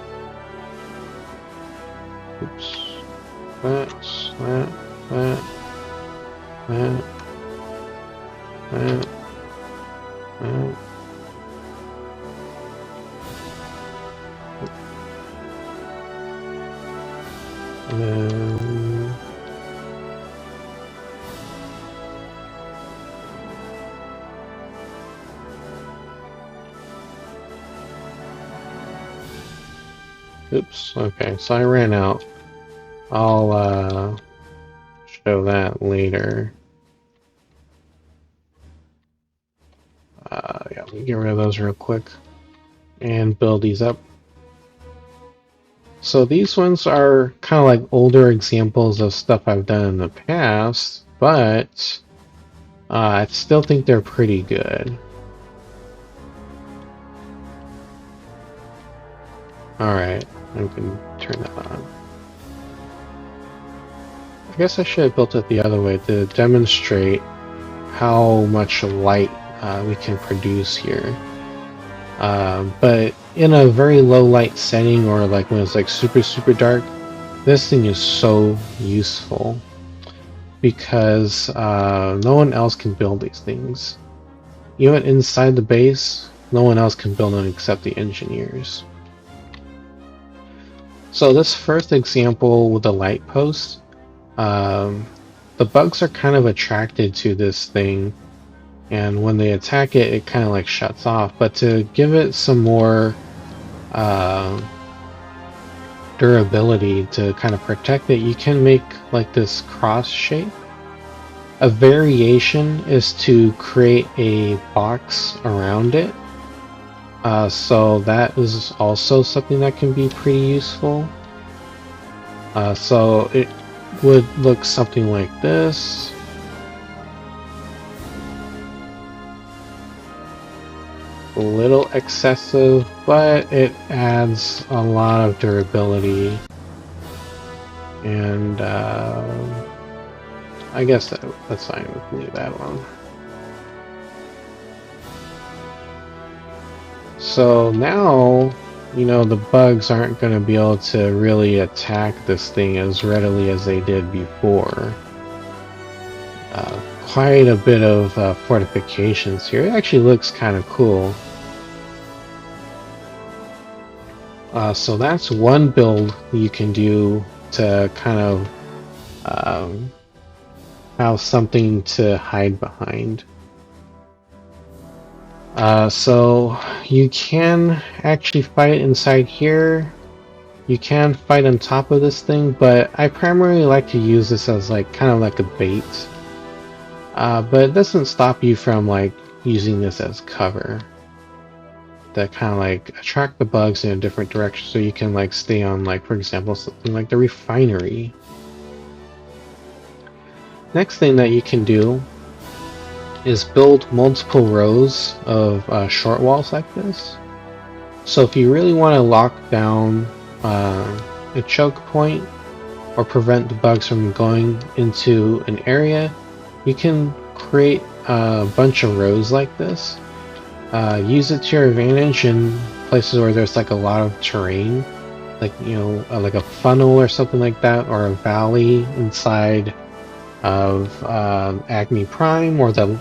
Speaker 1: Oops. That. And then oops, okay, so I ran out. I'll show that later. Yeah, let me get rid of those real quick and build these up. So these ones are kind of like older examples of stuff I've done in the past, but I still think they're pretty good. Alright, I can turn that on. I guess I should have built it the other way to demonstrate how much light we can produce here. But in a very low light setting, or like when it's like super dark, this thing is so useful because no one else can build these things. Even inside the base, no one else can build them except the engineers. So this first example with the light post, the bugs are kind of attracted to this thing, and when they attack it, it kind of like shuts off. But to give it some more durability to kind of protect it, you can make like this cross shape. A variation is to create a box around it. So that is also something that can be pretty useful. So it would look something like this. A little excessive, but it adds a lot of durability. And I guess that's fine. We can leave that alone. So now, the bugs aren't going to be able to really attack this thing as readily as they did before. Quite a bit of fortifications here. It actually looks kind of cool. So that's one build you can do to kind of have something to hide behind. So you can actually fight inside here. You can fight on top of this thing, but I primarily like to use this as like kind of like a bait. But it doesn't stop you from like using this as cover to kind of like attract the bugs in a different direction, so you can like stay on, like, for example, something like the refinery. Next thing that you can do is build multiple rows of short walls like this. So if you really want to lock down a choke point or prevent the bugs from going into an area, you can create a bunch of rows like this. Use it to your advantage in places where there's like a lot of terrain, like, you know, like a funnel or something like that, or a valley inside of Agni Prime, or the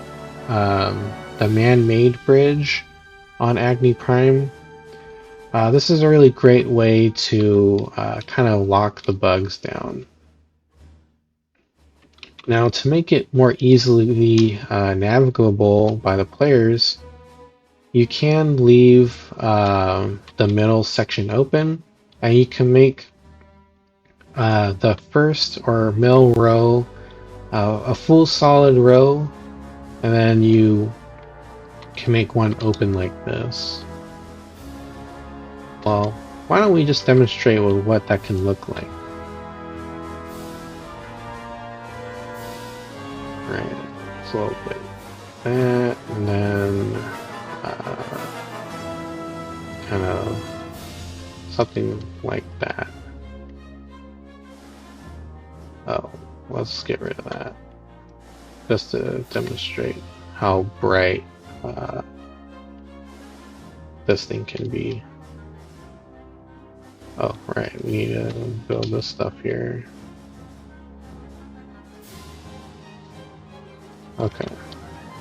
Speaker 1: man-made bridge on Agni Prime. This is a really great way to kind of lock the bugs down. Now, to make it more easily navigable by the players, you can leave the middle section open, and you can make the first or middle row a full solid row, and then you can make one open like this. Well, why don't we just demonstrate what that can look like? Right, so open that, and then kind of something like that. Oh, let's get rid of that, just to demonstrate how bright this thing can be. Oh, right, we need to build this stuff here. Okay,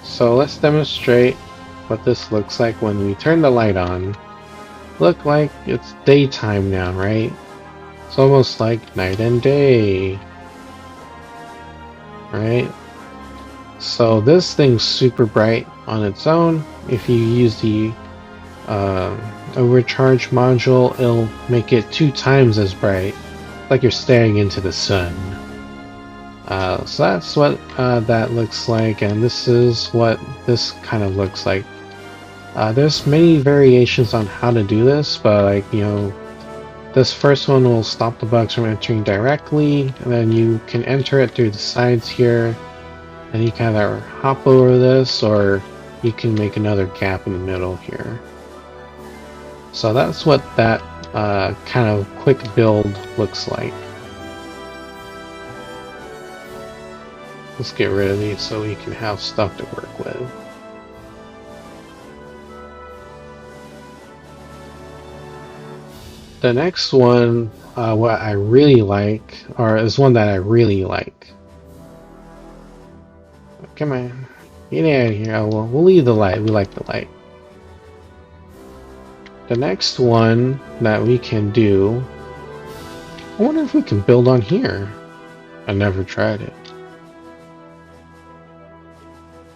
Speaker 1: so let's demonstrate what this looks like when we turn the light on. Look like it's daytime now, right? It's almost like night and day, right? So this thing's super bright on its own. If you use the overcharge module, it'll make it 2 times as bright, like you're staring into the sun. So that's what that looks like, and this is what this kind of looks like. There's many variations on how to do this, but, like, you know, this first one will stop the bugs from entering directly, and then you can enter it through the sides here, and you can either hop over this, or you can make another gap in the middle here. So that's what that kind of quick build looks like. Let's get rid of these so we can have stuff to work with. The next one, what I really like, or is one that I really like. Come on, get out of here. Oh, well, we'll leave the light. We like the light. The next one that we can do, I wonder if we can build on here. I never tried it.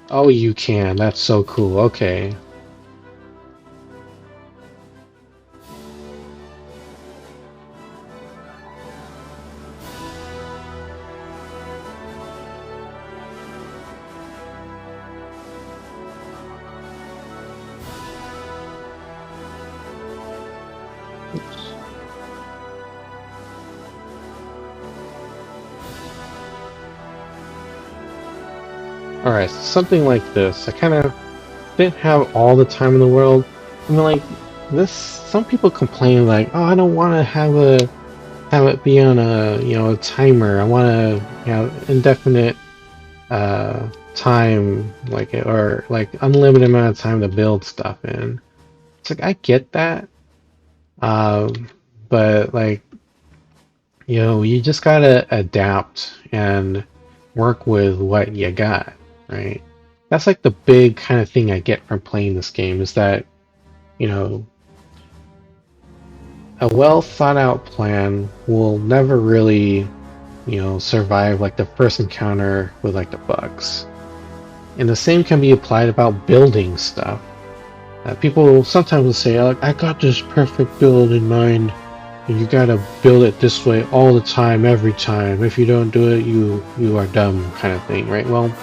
Speaker 1: Oh, you can. That's so cool. Okay. Alright, something like this. I kind of didn't have all the time in the world. I mean, like, this, some people complain, like, oh, I don't want to have it be on a, you know, a timer. I want to, you know, indefinite time, like, or like unlimited amount of time to build stuff in. It's like, I get that, but, like, you know, you just gotta adapt and work with what you got, right? That's like the big kind of thing I get from playing this game, is that, you know, a well thought out plan will never really, you know, survive like the first encounter with like the bugs. And the same can be applied about building stuff. People sometimes will say, like, I got this perfect build in mind, and you gotta build it this way all the time, every time. If you don't do it, you are dumb, kind of thing, right? Well,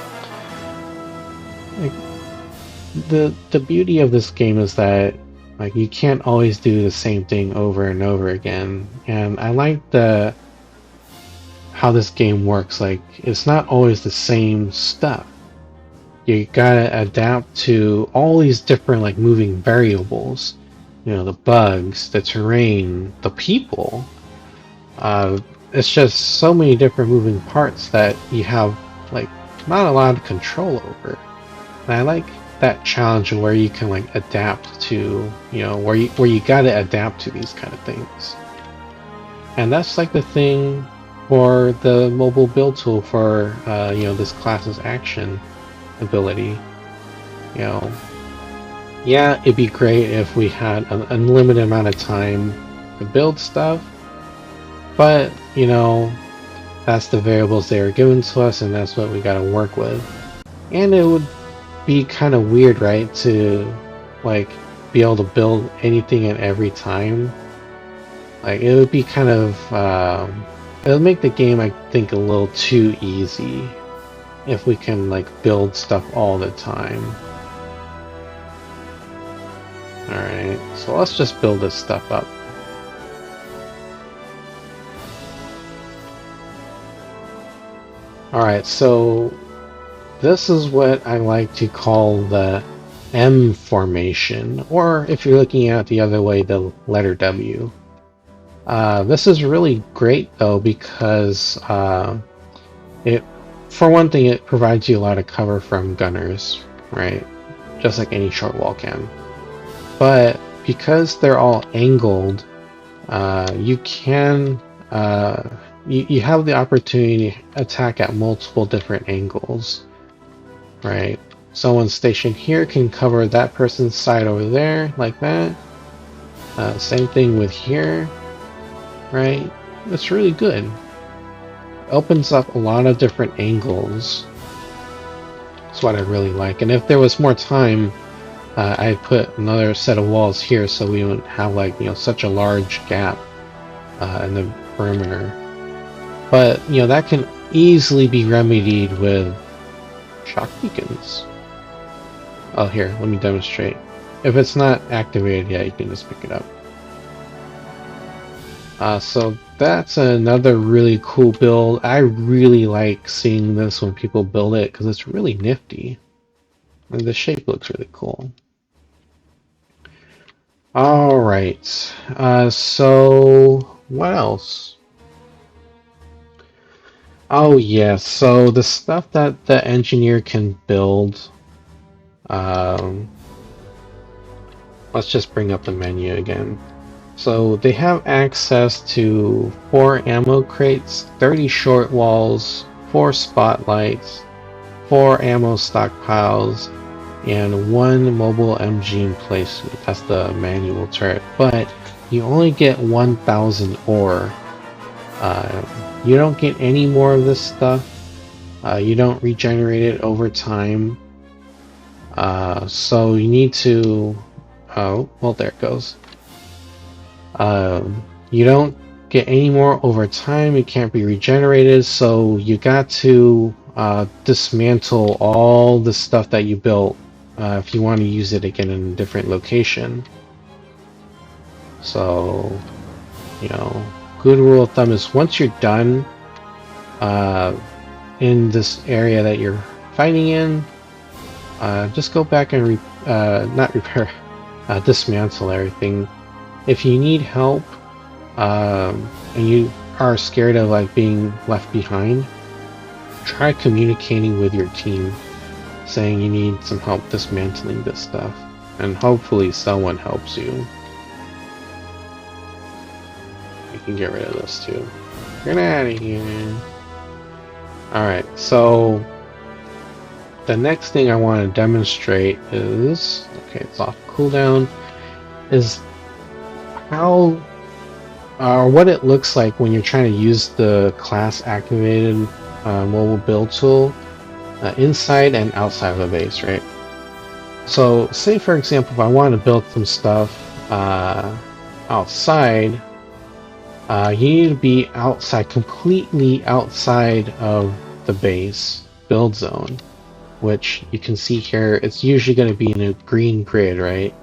Speaker 1: like, the beauty of this game is that like you can't always do the same thing over and over again, and I like the how this game works. Like, it's not always the same stuff. You gotta adapt to all these different like moving variables. You know, the bugs, the terrain, the people. It's just so many different moving parts that you have like not a lot of control over. And I like that challenge where you can like adapt to, you know, where you gotta adapt to these kind of things. And that's like the thing for the mobile build tool for you know, this class's action ability. You know, yeah, it'd be great if we had an unlimited amount of time to build stuff, but you know, that's the variables they are given to us, and that's what we gotta work with. And it would be kind of weird, right, to like be able to build anything at every time. Like, it would be kind of it would make the game, I think, a little too easy if we can like build stuff all the time. Alright, so let's just build this stuff up. Alright, so this is what I like to call the M formation, or if you're looking at it the other way, the letter W. This is really great though, because for one thing, it provides you a lot of cover from gunners, right? Just like any short wall can. But because they're all angled, you can you have the opportunity to attack at multiple different angles, right? Someone stationed here can cover that person's side over there, like that. Same thing with here, right? It's really good. Opens up a lot of different angles. That's what I really like. And if there was more time, I'd put another set of walls here so we wouldn't have, like, you know, such a large gap in the perimeter. But, you know, that can easily be remedied with shock beacons. Oh, here, let me demonstrate. If it's not activated yet, you can just pick it up. So that's another really cool build. I really like seeing this when people build it because it's really nifty. And the shape looks really cool. Alright, so what else? Oh yeah, so the stuff that the engineer can build, let's just bring up the menu again. So they have access to 4 ammo crates, 30 short walls, 4 spotlights, 4 ammo stockpiles, and 1 mobile MG emplacement. That's the manual turret. But you only get 1,000 ore. You don't get any more of this stuff. You don't regenerate it over time. So you need to... Oh, well, there it goes. You don't get any more over time. It can't be regenerated, so you got to dismantle all the stuff that you built if you want to use it again in a different location. So, you know, good rule of thumb is once you're done in this area that you're fighting in, just go back and not repair, dismantle everything. If you need help and you are scared of like being left behind, try communicating with your team, saying you need some help dismantling this stuff, and hopefully someone helps you. You can get rid of this too. Get out of here. Alright, so the next thing I want to demonstrate is, okay, it's off cooldown, is how or what it looks like when you're trying to use the class activated mobile build tool inside and outside of the base, right? So say for example, if I want to build some stuff outside, you need to be outside, completely outside of the base build zone, which you can see here, it's usually going to be in a green grid, right?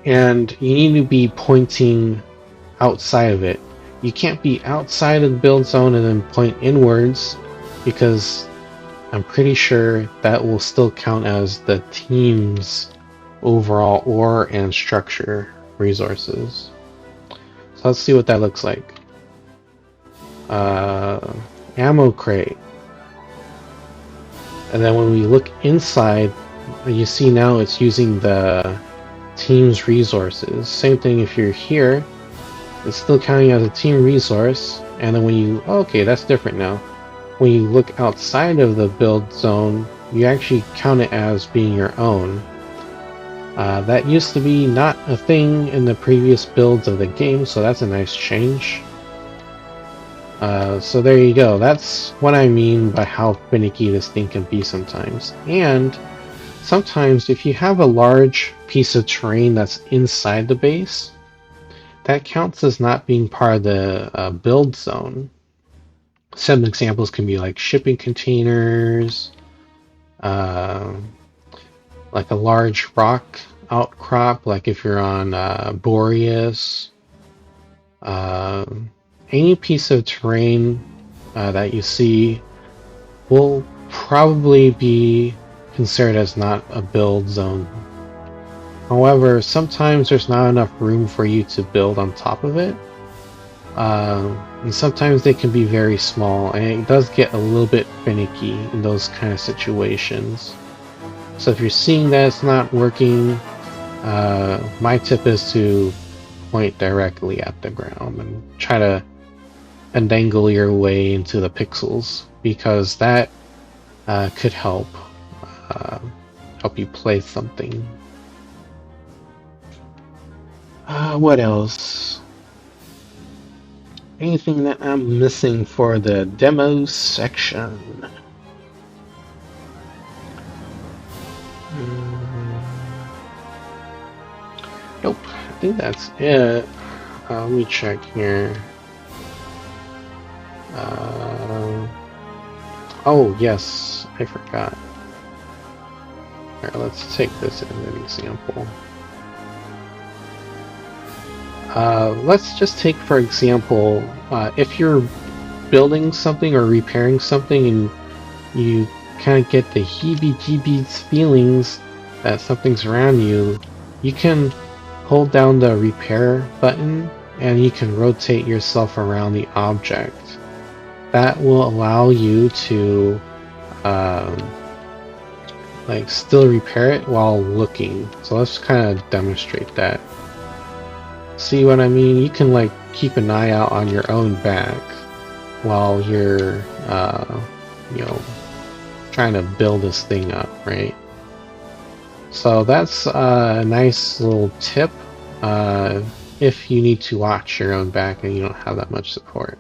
Speaker 1: And you need to be pointing outside of it. You can't be outside of the build zone and then point inwards, because I'm pretty sure that will still count as the team's overall ore and structure resources. So let's see what that looks like. Ammo crate. And then when we look inside, you see now it's using the team's resources. Same thing if you're here, it's still counting as a team resource. And then when you, okay, that's different now. When you look outside of the build zone, you actually count it as being your own. That used to be not a thing in the previous builds of the game, so that's a nice change. So there you go. That's what I mean by how finicky this thing can be sometimes. And sometimes if you have a large piece of terrain that's inside the base, that counts as not being part of the build zone. Some examples can be like shipping containers, like a large rock outcrop, like if you're on Boreas. Any piece of terrain that you see will probably be considered as not a build zone. However, sometimes there's not enough room for you to build on top of it. And sometimes they can be very small, and it does get a little bit finicky in those kind of situations. So if you're seeing that it's not working, my tip is to point directly at the ground and try to undangle your way into the pixels, because that could help you play something. What else? Anything that I'm missing for the demo section? Nope, I think that's it. Let me check here. Oh, yes, I forgot. Alright, let's take this as an example. Let's just take, for example, if you're building something or repairing something and you kind of get the heebie-jeebies feelings that something's around you, you can hold down the repair button and you can rotate yourself around the object. That will allow you to like still repair it while looking. So let's kind of demonstrate that. See what I mean? You can like keep an eye out on your own back while you're you know, trying to build this thing up, right? So that's a nice little tip if you need to watch your own back and you don't have that much support.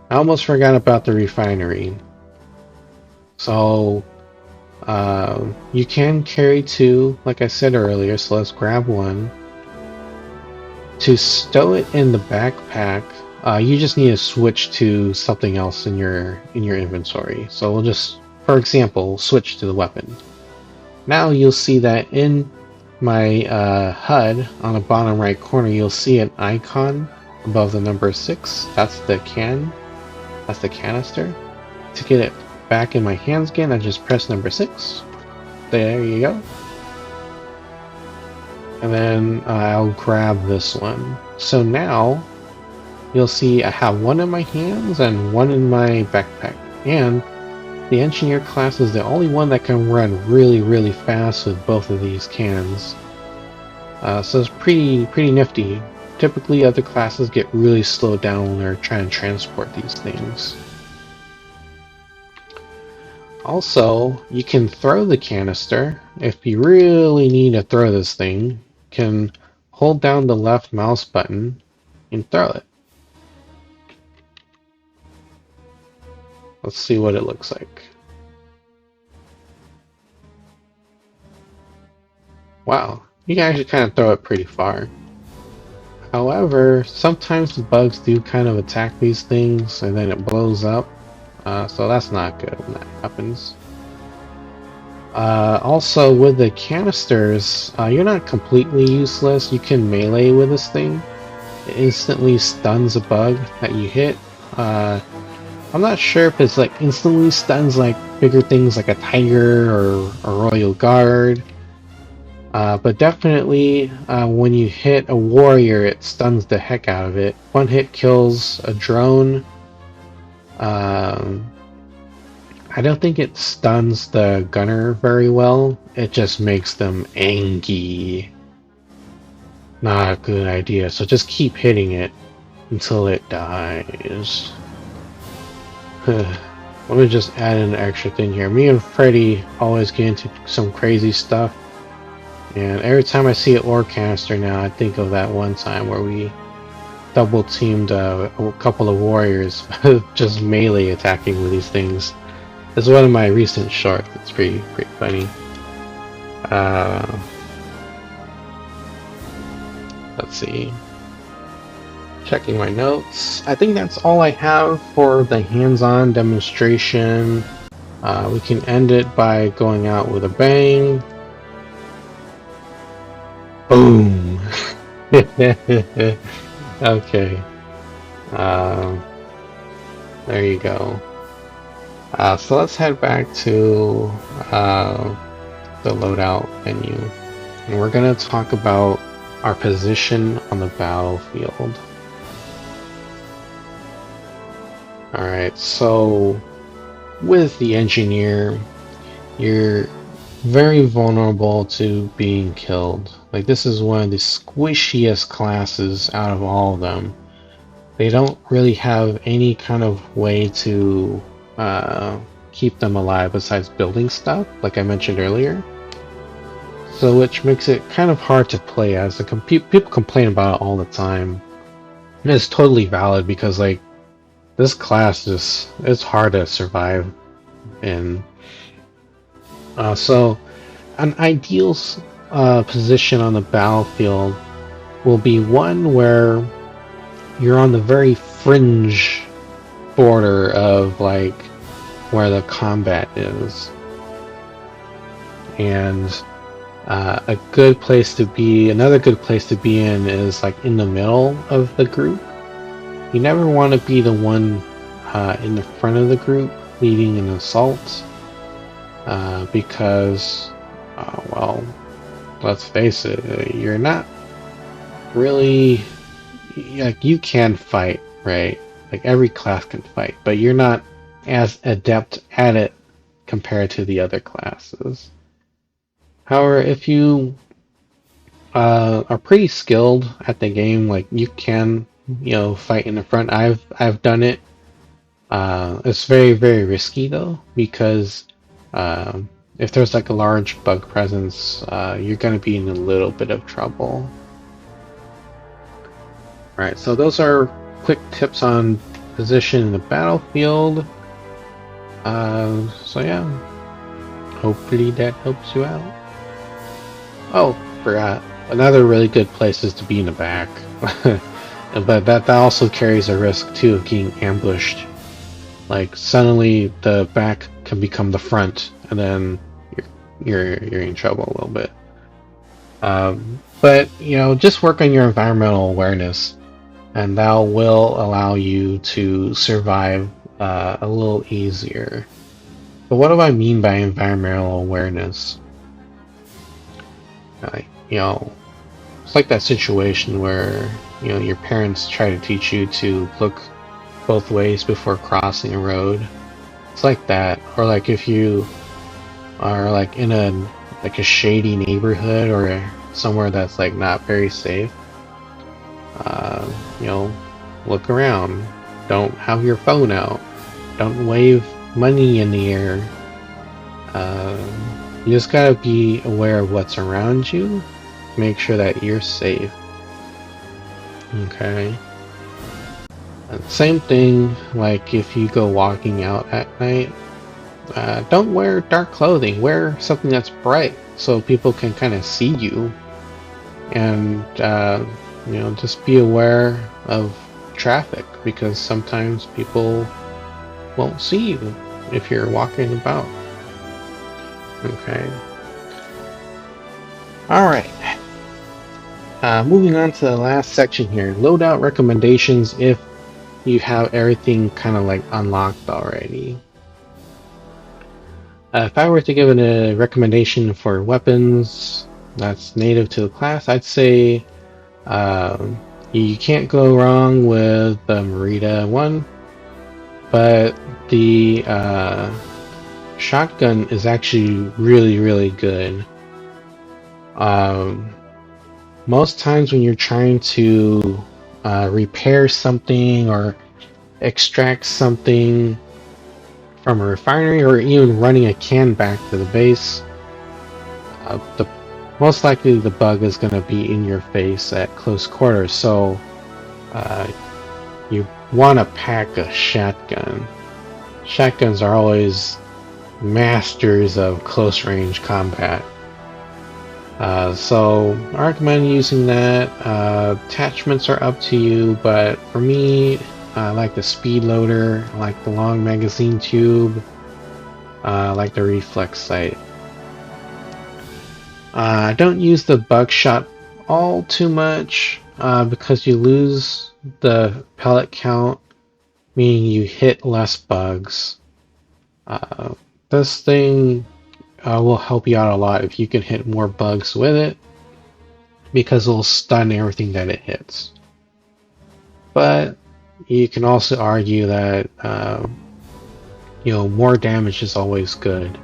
Speaker 1: I almost forgot about the refinery. So you can carry two, like I said earlier, so let's grab one. To stow it in the backpack, you just need to switch to something else in your inventory. So we'll just, for example, switch to the weapon. Now you'll see that in my HUD on the bottom right corner, you'll see an icon above the number 6. That's the that's the canister. To get it back in my hands again, I just press number 6. There you go. And then I'll grab this one. So now you'll see I have one in my hands and one in my backpack. And the engineer class is the only one that can run really fast with both of these cans. So it's pretty nifty. Typically other classes get really slowed down when they're trying to transport these things. Also, you can throw the canister. If you really need to throw this thing, you can hold down the left mouse button and throw it. Let's see what it looks like. Wow, you can actually kind of throw it pretty far. However, sometimes the bugs do kind of attack these things and then it blows up. So that's not good when that happens. Also, with the canisters, you're not completely useless. You can melee with this thing. It instantly stuns a bug that you hit. I'm not sure if it's like instantly stuns like bigger things like a tiger or a royal guard. But definitely, when you hit a warrior, it stuns the heck out of it. One hit kills a drone. Um, I don't think it stuns the gunner very well. It just makes them angry. Not a good idea. So just keep hitting it until it dies. Let me just add an extra thing here. Me and Freddy always get into some crazy stuff. And every time I see an ore canister now, I think of that one time where we double teamed a couple of warriors just melee attacking with these things. It's one of my recent shorts. It's pretty funny. Let's see. Checking my notes. I think that's all I have for the hands-on demonstration. We can end it by going out with a bang. Boom! Okay. There you go. So let's head back to the loadout menu. And we're going to talk about our position on the battlefield. Alright, so with the engineer, you're very vulnerable to being killed. Like, this is one of the squishiest classes out of all of them. They don't really have any kind of way to keep them alive besides building stuff, like I mentioned earlier. So, which makes it kind of hard to play as. People complain about it all the time. And it's totally valid because, like, this class it's hard to survive in. So, an ideal position on the battlefield will be one where you're on the very fringe border of like where the combat is, and a good place to be. Another good place to be in is like in the middle of the group. You never want to be the one in the front of the group leading an assault, because, well, let's face it, you're not really, like, you can fight, right? Like, every class can fight, but you're not as adept at it compared to the other classes. However, if you are pretty skilled at the game, like, you can, fight in the front. I've done it. It's very risky though, because if there's like a large bug presence, you're going to be in a little bit of trouble. Alright, so those are quick tips on position in the battlefield. So yeah, hopefully that helps you out. Oh, forgot. Another really good place is to be in the back. But that also carries a risk too of getting ambushed. Like, suddenly the back can become the front, and then you're in trouble a little bit. But just work on your environmental awareness, and that will allow you to survive a little easier. But what do I mean by environmental awareness? It's like that situation where your parents try to teach you to look both ways before crossing a road. It's like that. Or like if you are like in a shady neighborhood or somewhere that's like not very safe, look around. Don't have your phone out. Don't wave money in the air. You just gotta be aware of what's around you. Make sure that you're safe. Okay. And same thing, like if you go walking out at night, don't wear dark clothing. Wear something that's bright so people can kind of see you. And, just be aware of traffic because sometimes people won't see you if you're walking about. Okay. Alright. Moving on to the last section here. Loadout recommendations if you have everything kind of like unlocked already. If I were to give it a recommendation for weapons that's native to the class, I'd say you can't go wrong with the Merida one, but the shotgun is actually really, really good. Most times when you're trying to repair something or extract something from a refinery or even running a can back to the base, most likely the bug is going to be in your face at close quarters, so you want to pack a shotgun. Shotguns are always masters of close range combat. So I recommend using that. Attachments are up to you, but for me, I like the speed loader, I like the long magazine tube, I like the reflex sight. I don't use the buckshot all too much because you lose the pellet count, meaning you hit less bugs. This thing will help you out a lot if you can hit more bugs with it, because it'll stun everything that it hits. But you can also argue that more damage is always good.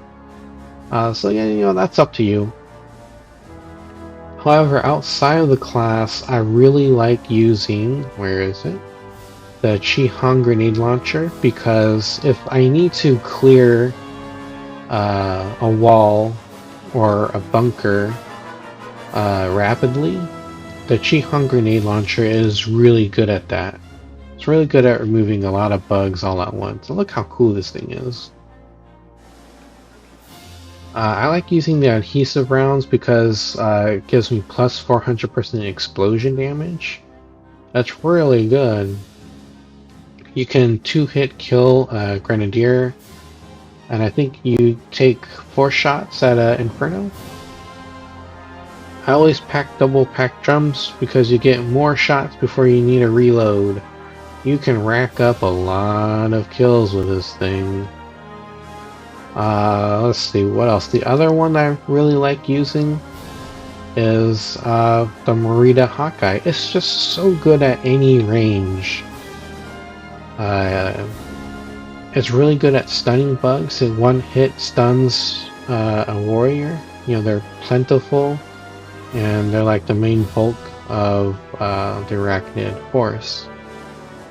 Speaker 1: So yeah, that's up to you. However, outside of the class, I really like using, where is it? The Chi-Han grenade launcher, because if I need to clear a wall or a bunker rapidly, the Chi-Han grenade launcher is really good at that. It's really good at removing a lot of bugs all at once. And look how cool this thing is. I like using the adhesive rounds because it gives me plus 400% explosion damage. That's really good. You can 2-hit kill a grenadier, and I think you take 4 shots at an inferno. I always pack double pack drums because you get more shots before you need a reload. You can rack up a lot of kills with this thing. Let's see, what else? The other one I really like using is the Merida Hawkeye. It's just so good at any range. It's really good at stunning bugs. It one hit stuns a warrior. They're plentiful, and they're like the main bulk of the arachnid force.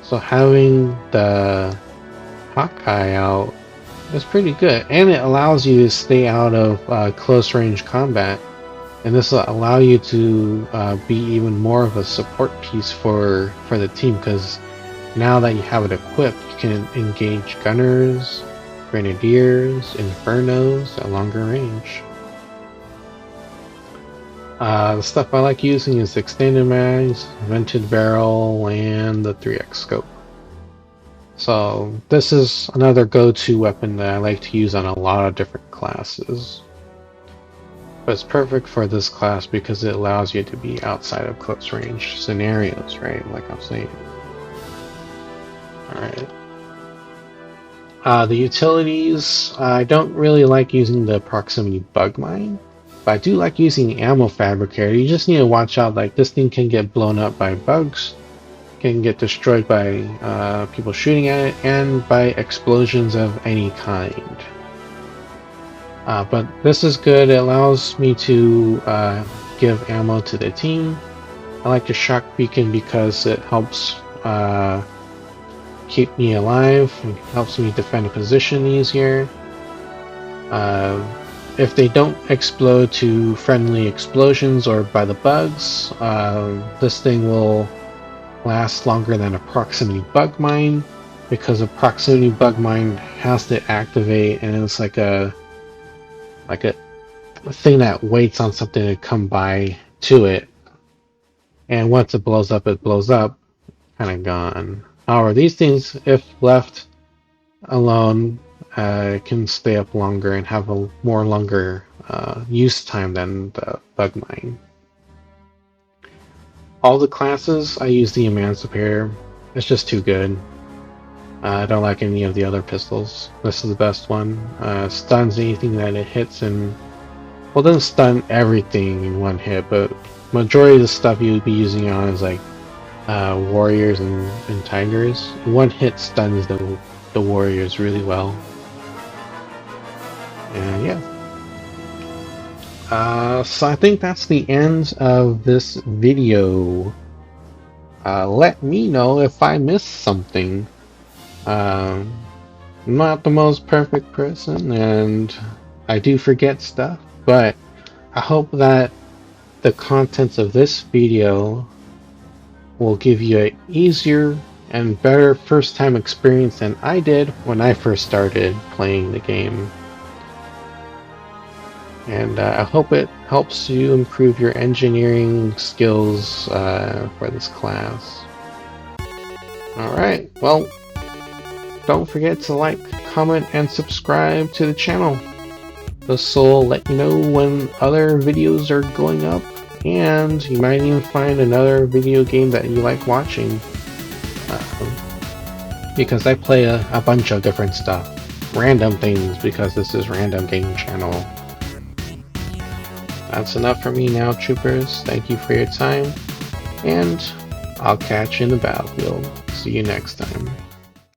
Speaker 1: So having the Hawkeye out is pretty good, and it allows you to stay out of close range combat, and this will allow you to be even more of a support piece for the team, because now that you have it equipped, you can engage gunners, grenadiers, infernos at longer range. The stuff I like using is extended mags, vented barrel, and the 3x scope. So this is another go-to weapon that I like to use on a lot of different classes. But it's perfect for this class because it allows you to be outside of close range scenarios, right? Like I'm saying. Alright. The utilities, I don't really like using the proximity bug mine, but I do like using the ammo fabricator. You just need to watch out, like this thing can get blown up by bugs, can get destroyed by people shooting at it, and by explosions of any kind. But this is good. It allows me to give ammo to the team. I like the shock beacon because it helps keep me alive and helps me defend a position easier. If they don't explode to friendly explosions or by the bugs, this thing will last longer than a proximity bug mine, because a proximity bug mine has to activate, and it's like a thing that waits on something to come by to it, and once it blows up, kind of gone. However, these things, if left alone, can stay up longer and have a more longer use time than the bug mine. All the classes, I use the Emancipator. It's just too good. I don't like any of the other pistols. This is the best one. Stuns anything that it hits, and well, it doesn't stun everything in one hit, but majority of the stuff you would be using on is like warriors and tigers. One hit stuns the warriors really well. And yeah. So I think that's the end of this video. Let me know if I missed something. I'm not the most perfect person, and I do forget stuff, but I hope that the contents of this video will give you an easier and better first time experience than I did when I first started playing the game. And I hope it helps you improve your engineering skills for this class. Alright, well, don't forget to like, comment, and subscribe to the channel. This will let you know when other videos are going up, and you might even find another video game that you like watching. Because I play a bunch of different stuff. Random things, because this is Random Game Channel. That's enough for me now, troopers. Thank you for your time, and I'll catch you in the battlefield. See you next time.